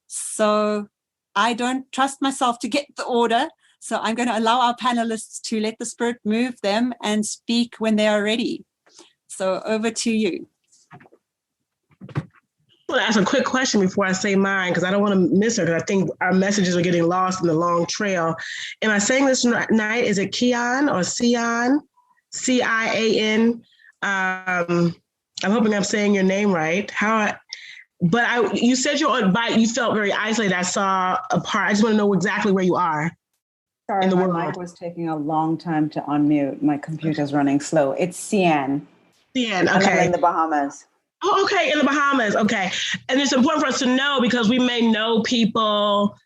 So I don't trust myself to get the order. So I'm going to allow our panelists to let the spirit move them and speak when they are ready. So over to you. I want to ask a quick question before I say mine, because I don't want to miss her, because I think our messages are getting lost in the long trail. Am I saying this right? Is it Kian or Cian? C-I-A-N? I'm hoping I'm saying your name right. You said you felt very isolated. I saw a part. I just want to know exactly where you are. Sorry, in the my world. mic was taking a long time to unmute. My computer's running slow. It's Cian. Cian, okay. I'm in the Bahamas. Oh, okay, in the Bahamas, okay. And it's important for us to know because we may know people,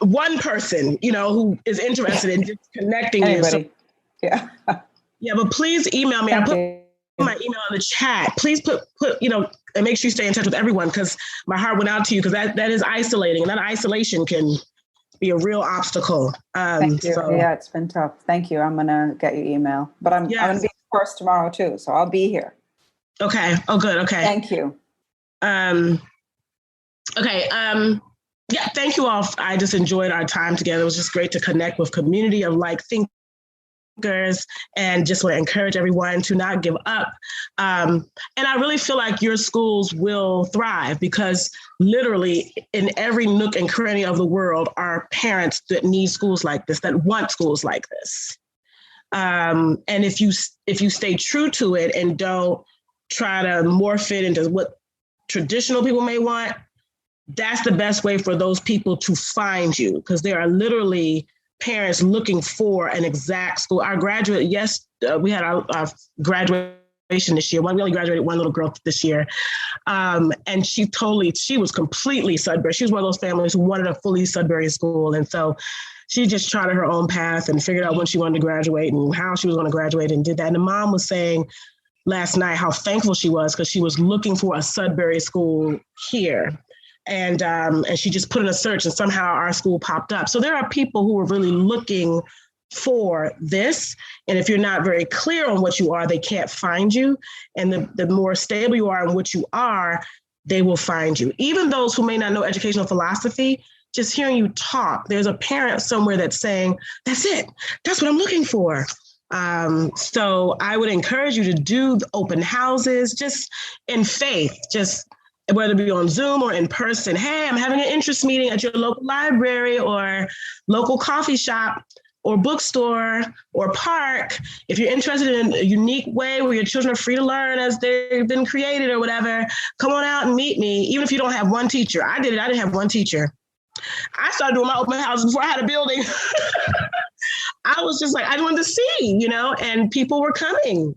one person, who is interested in just connecting Anybody. you. So, yeah. Yeah, but please email me. I put my email in the chat. Please put and make sure you stay in touch with everyone because my heart went out to you because that is isolating and that isolation can be a real obstacle. Thank you. So. Yeah, it's been tough. Thank you. I'm going to get your email, but I'm going to be in course tomorrow too. So I'll be here. Okay. Oh, good. Okay. Thank you. Okay. Yeah, thank you all. I just enjoyed our time together. It was just great to connect with community of like thinkers and just want to encourage everyone to not give up. And I really feel like your schools will thrive because literally in every nook and cranny of the world are parents that need schools like this, that want schools like this. And if you stay true to it and don't try to morph it into what traditional people may want, that's the best way for those people to find you because there are literally parents looking for an exact school. Our graduate, we had our graduation this year. We only graduated one little girl this year. And she was completely Sudbury. She was one of those families who wanted a fully Sudbury school. And so she just charted her own path and figured out when she wanted to graduate and how she was going to graduate and did that. And the mom was saying last night how thankful she was because she was looking for a Sudbury school here. And she just put in a search and somehow our school popped up. So there are people who are really looking for this. And if you're not very clear on what you are, they can't find you. And the more stable you are in what you are, they will find you. Even those who may not know educational philosophy, just hearing you talk, there's a parent somewhere that's saying, that's it. That's what I'm looking for. So I would encourage you to do the open houses just in faith, just whether it be on Zoom or in person. Hey, I'm having an interest meeting at your local library or local coffee shop or bookstore or park. If you're interested in a unique way where your children are free to learn as they've been created or whatever, come on out and meet me, even if you don't have one teacher. I did it. I didn't have one teacher. I started doing my open houses before I had a building. I was just like, I wanted to see, and people were coming.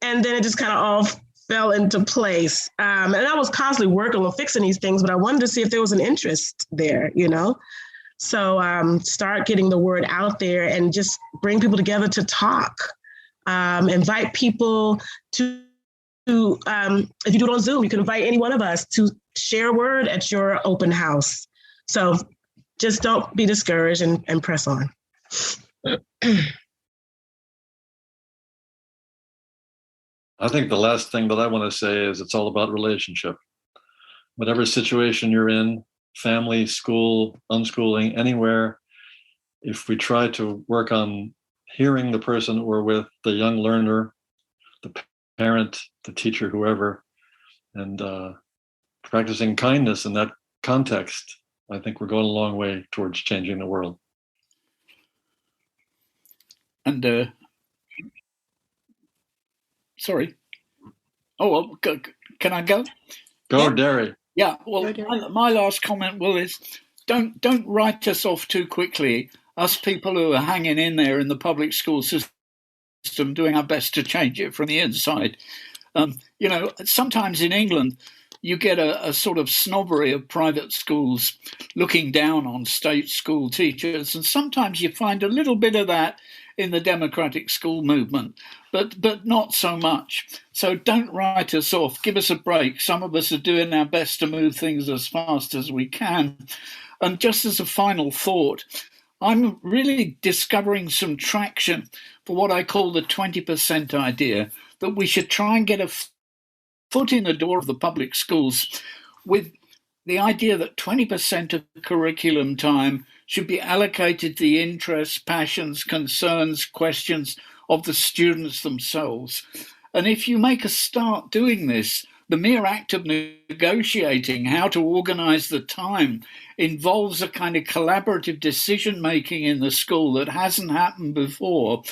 And then it just kind of all fell into place. And I was constantly working on fixing these things, but I wanted to see if there was an interest there, So start getting the word out there and just bring people together to talk. Invite people to, if you do it on Zoom, you can invite any one of us to share a word at your open house. So just don't be discouraged and press on. I think the last thing that I want to say is it's all about relationship. Whatever situation you're in, family, school, unschooling, anywhere, if we try to work on hearing the person we're with, the young learner, the parent, the teacher, whoever, and practicing kindness in that context, I think we're going a long way towards changing the world. And sorry. Oh, well, can I go? Go, Derry. Yeah. Well, my last comment, is don't write us off too quickly. Us people who are hanging in there in the public school system, doing our best to change it from the inside. Sometimes in England, you get a sort of snobbery of private schools looking down on state school teachers, and sometimes you find a little bit of that in the democratic school movement, but not so much. So don't write us off. Give us a break. Some of us are doing our best to move things as fast as we can. And just as a final thought, I'm really discovering some traction for what I call the 20% idea, that we should try and get a foot in the door of the public schools with the idea that 20% of curriculum time should be allocated to the interests, passions, concerns, questions of the students themselves. And if you make a start doing this, the mere act of negotiating how to organise the time involves a kind of collaborative decision-making in the school that hasn't happened before.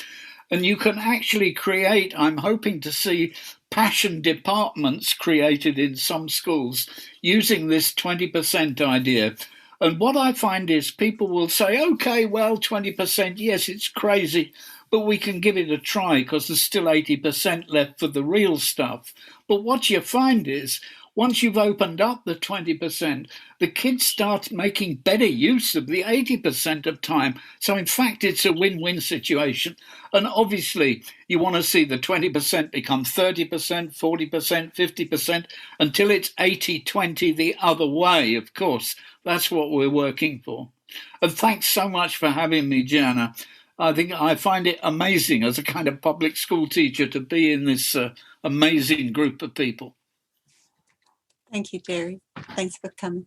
And you can actually create, I'm hoping to see, passion departments created in some schools using this 20% idea. And what I find is people will say, okay, well, 20%, yes, it's crazy, but we can give it a try because there's still 80% left for the real stuff. But what you find is, once you've opened up the 20%, the kids start making better use of the 80% of time. So in fact, it's a win-win situation. And obviously, you want to see the 20% become 30%, 40%, 50%, until it's 80-20 the other way, of course. That's what we're working for. And thanks so much for having me, Jana. I find it amazing as a kind of public school teacher to be in this amazing group of people. Thank you, Jerry. Thanks for coming.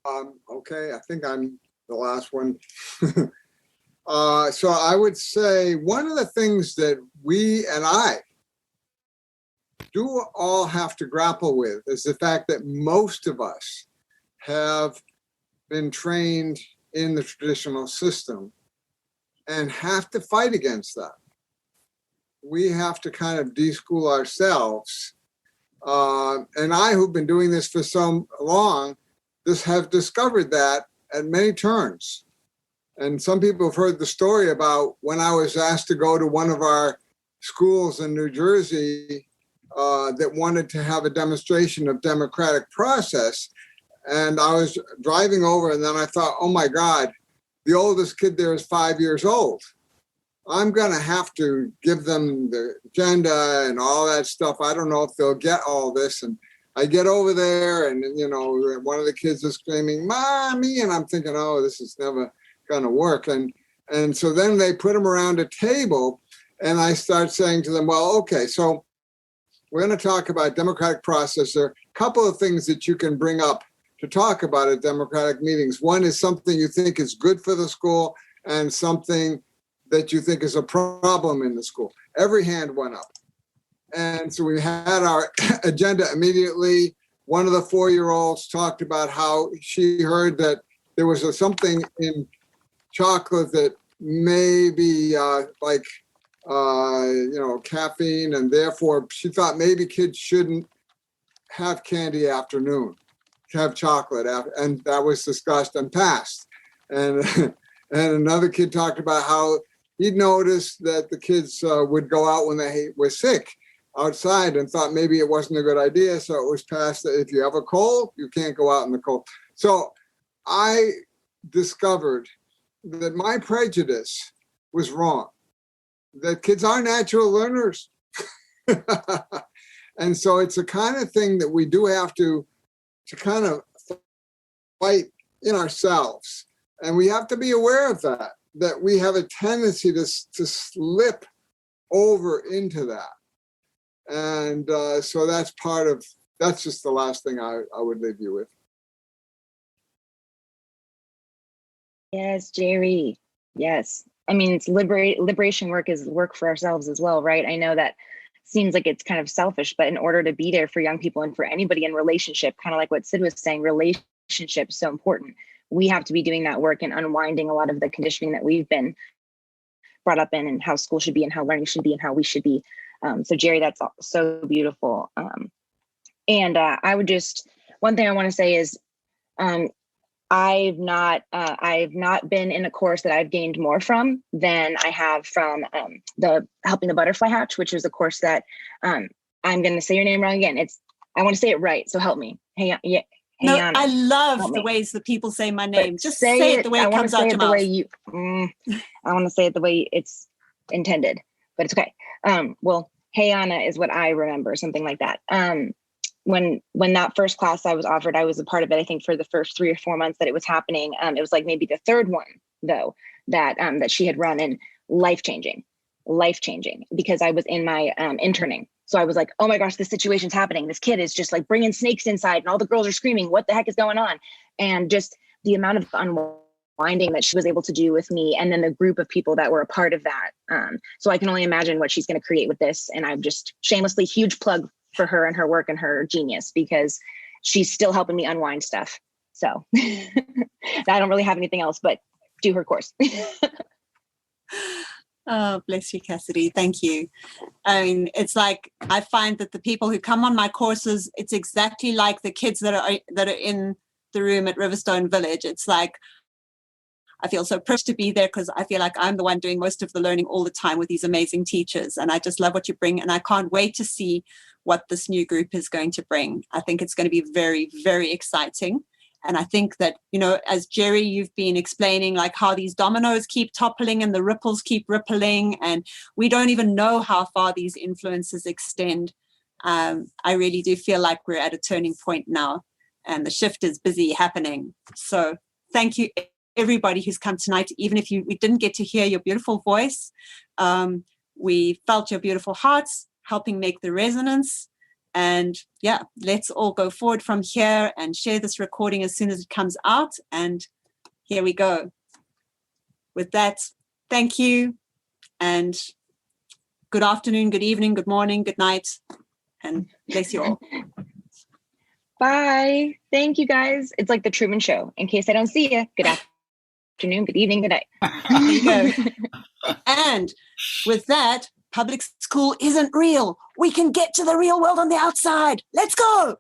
Okay, I think I'm the last one. So I would say one of the things that we and I do all have to grapple with is the fact that most of us have been trained in the traditional system and have to fight against that. We have to kind of deschool ourselves. And I, who've been doing this for so long, have discovered that at many turns. And some people have heard the story about when I was asked to go to one of our schools in New Jersey that wanted to have a demonstration of democratic process. And I was driving over and then I thought, oh my God, the oldest kid there is 5 years old. I'm going to have to give them the agenda and all that stuff. I don't know if they'll get all this. And I get over there and, one of the kids is screaming, Mommy. And I'm thinking, oh, this is never going to work. And so then they put them around a table and I start saying to them, well, okay, so we're going to talk about democratic process. There are a couple of things that you can bring up to talk about at democratic meetings. One is something you think is good for the school and something that you think is a problem in the school. Every hand went up. And so we had our agenda immediately. One of the 4-year-olds talked about how she heard that there was something in chocolate that may be caffeine, and therefore she thought maybe kids shouldn't have candy afternoon, have chocolate after, and that was discussed and passed. And and another kid talked about how he'd noticed that the kids would go out when they were sick outside and thought maybe it wasn't a good idea. So it was passed that if you have a cold, you can't go out in the cold. So I discovered that my prejudice was wrong, that kids are natural learners. And so it's a kind of thing that we do have to kind of fight in ourselves. And we have to be aware of that we have a tendency to slip over into that. And so that's just the last thing I would leave you with. Yes, Jerry. Yes. I mean, it's liberation work is work for ourselves as well, right? I know that seems like it's kind of selfish, but in order to be there for young people and for anybody in relationship, kind of like what Sid was saying, relationship is so important. We have to be doing that work and unwinding a lot of the conditioning that we've been brought up in, and how school should be and how learning should be and how we should be. So Jerry, that's so beautiful. And I would one thing I want to say is, I've not been in a course that I've gained more from than I have from the Helping the Butterfly Hatch, which is a course that I'm going to say your name wrong again. I want to say it right, so help me. Hey, Anna, I love the ways that people say my name. But just say it the way it comes out your mouth. I want to say it the way it's intended, but it's okay. Well, Hey Anna is what I remember, something like that. When that first class I was offered, I was a part of it, I think, for the first 3 or 4 months that it was happening. It was like maybe the third one, though, that she had run, and life-changing, because I was in my interning. So I was like, oh my gosh, this situation's happening. This kid is just like bringing snakes inside and all the girls are screaming, what the heck is going on? And just the amount of unwinding that she was able to do with me, and then the group of people that were a part of that. So I can only imagine what she's going to create with this. And I'm just shamelessly huge plug for her and her work and her genius, because she's still helping me unwind stuff. So I don't really have anything else but do her course. Oh, bless you, Cassidy. Thank you. I mean, it's like, I find that the people who come on my courses, it's exactly like the kids that are in the room at Riverstone Village. It's like, I feel so privileged to be there, because I feel like I'm the one doing most of the learning all the time with these amazing teachers. And I just love what you bring. And I can't wait to see what this new group is going to bring. I think it's going to be very, very exciting. And I think that, as Jerry, you've been explaining like how these dominoes keep toppling and the ripples keep rippling, and we don't even know how far these influences extend. I really do feel like we're at a turning point now, and the shift is busy happening. So thank you, everybody who's come tonight. Even if we didn't get to hear your beautiful voice, we felt your beautiful hearts helping make the resonance. And yeah, let's all go forward from here and share this recording as soon as it comes out. And here we go. With that, thank you. And good afternoon, good evening, good morning, good night. And bless you all. Bye. Thank you, guys. It's like the Truman Show. In case I don't see you, good afternoon, good evening, good night. There you go. And with that, public school isn't real. We can get to the real world on the outside. Let's go.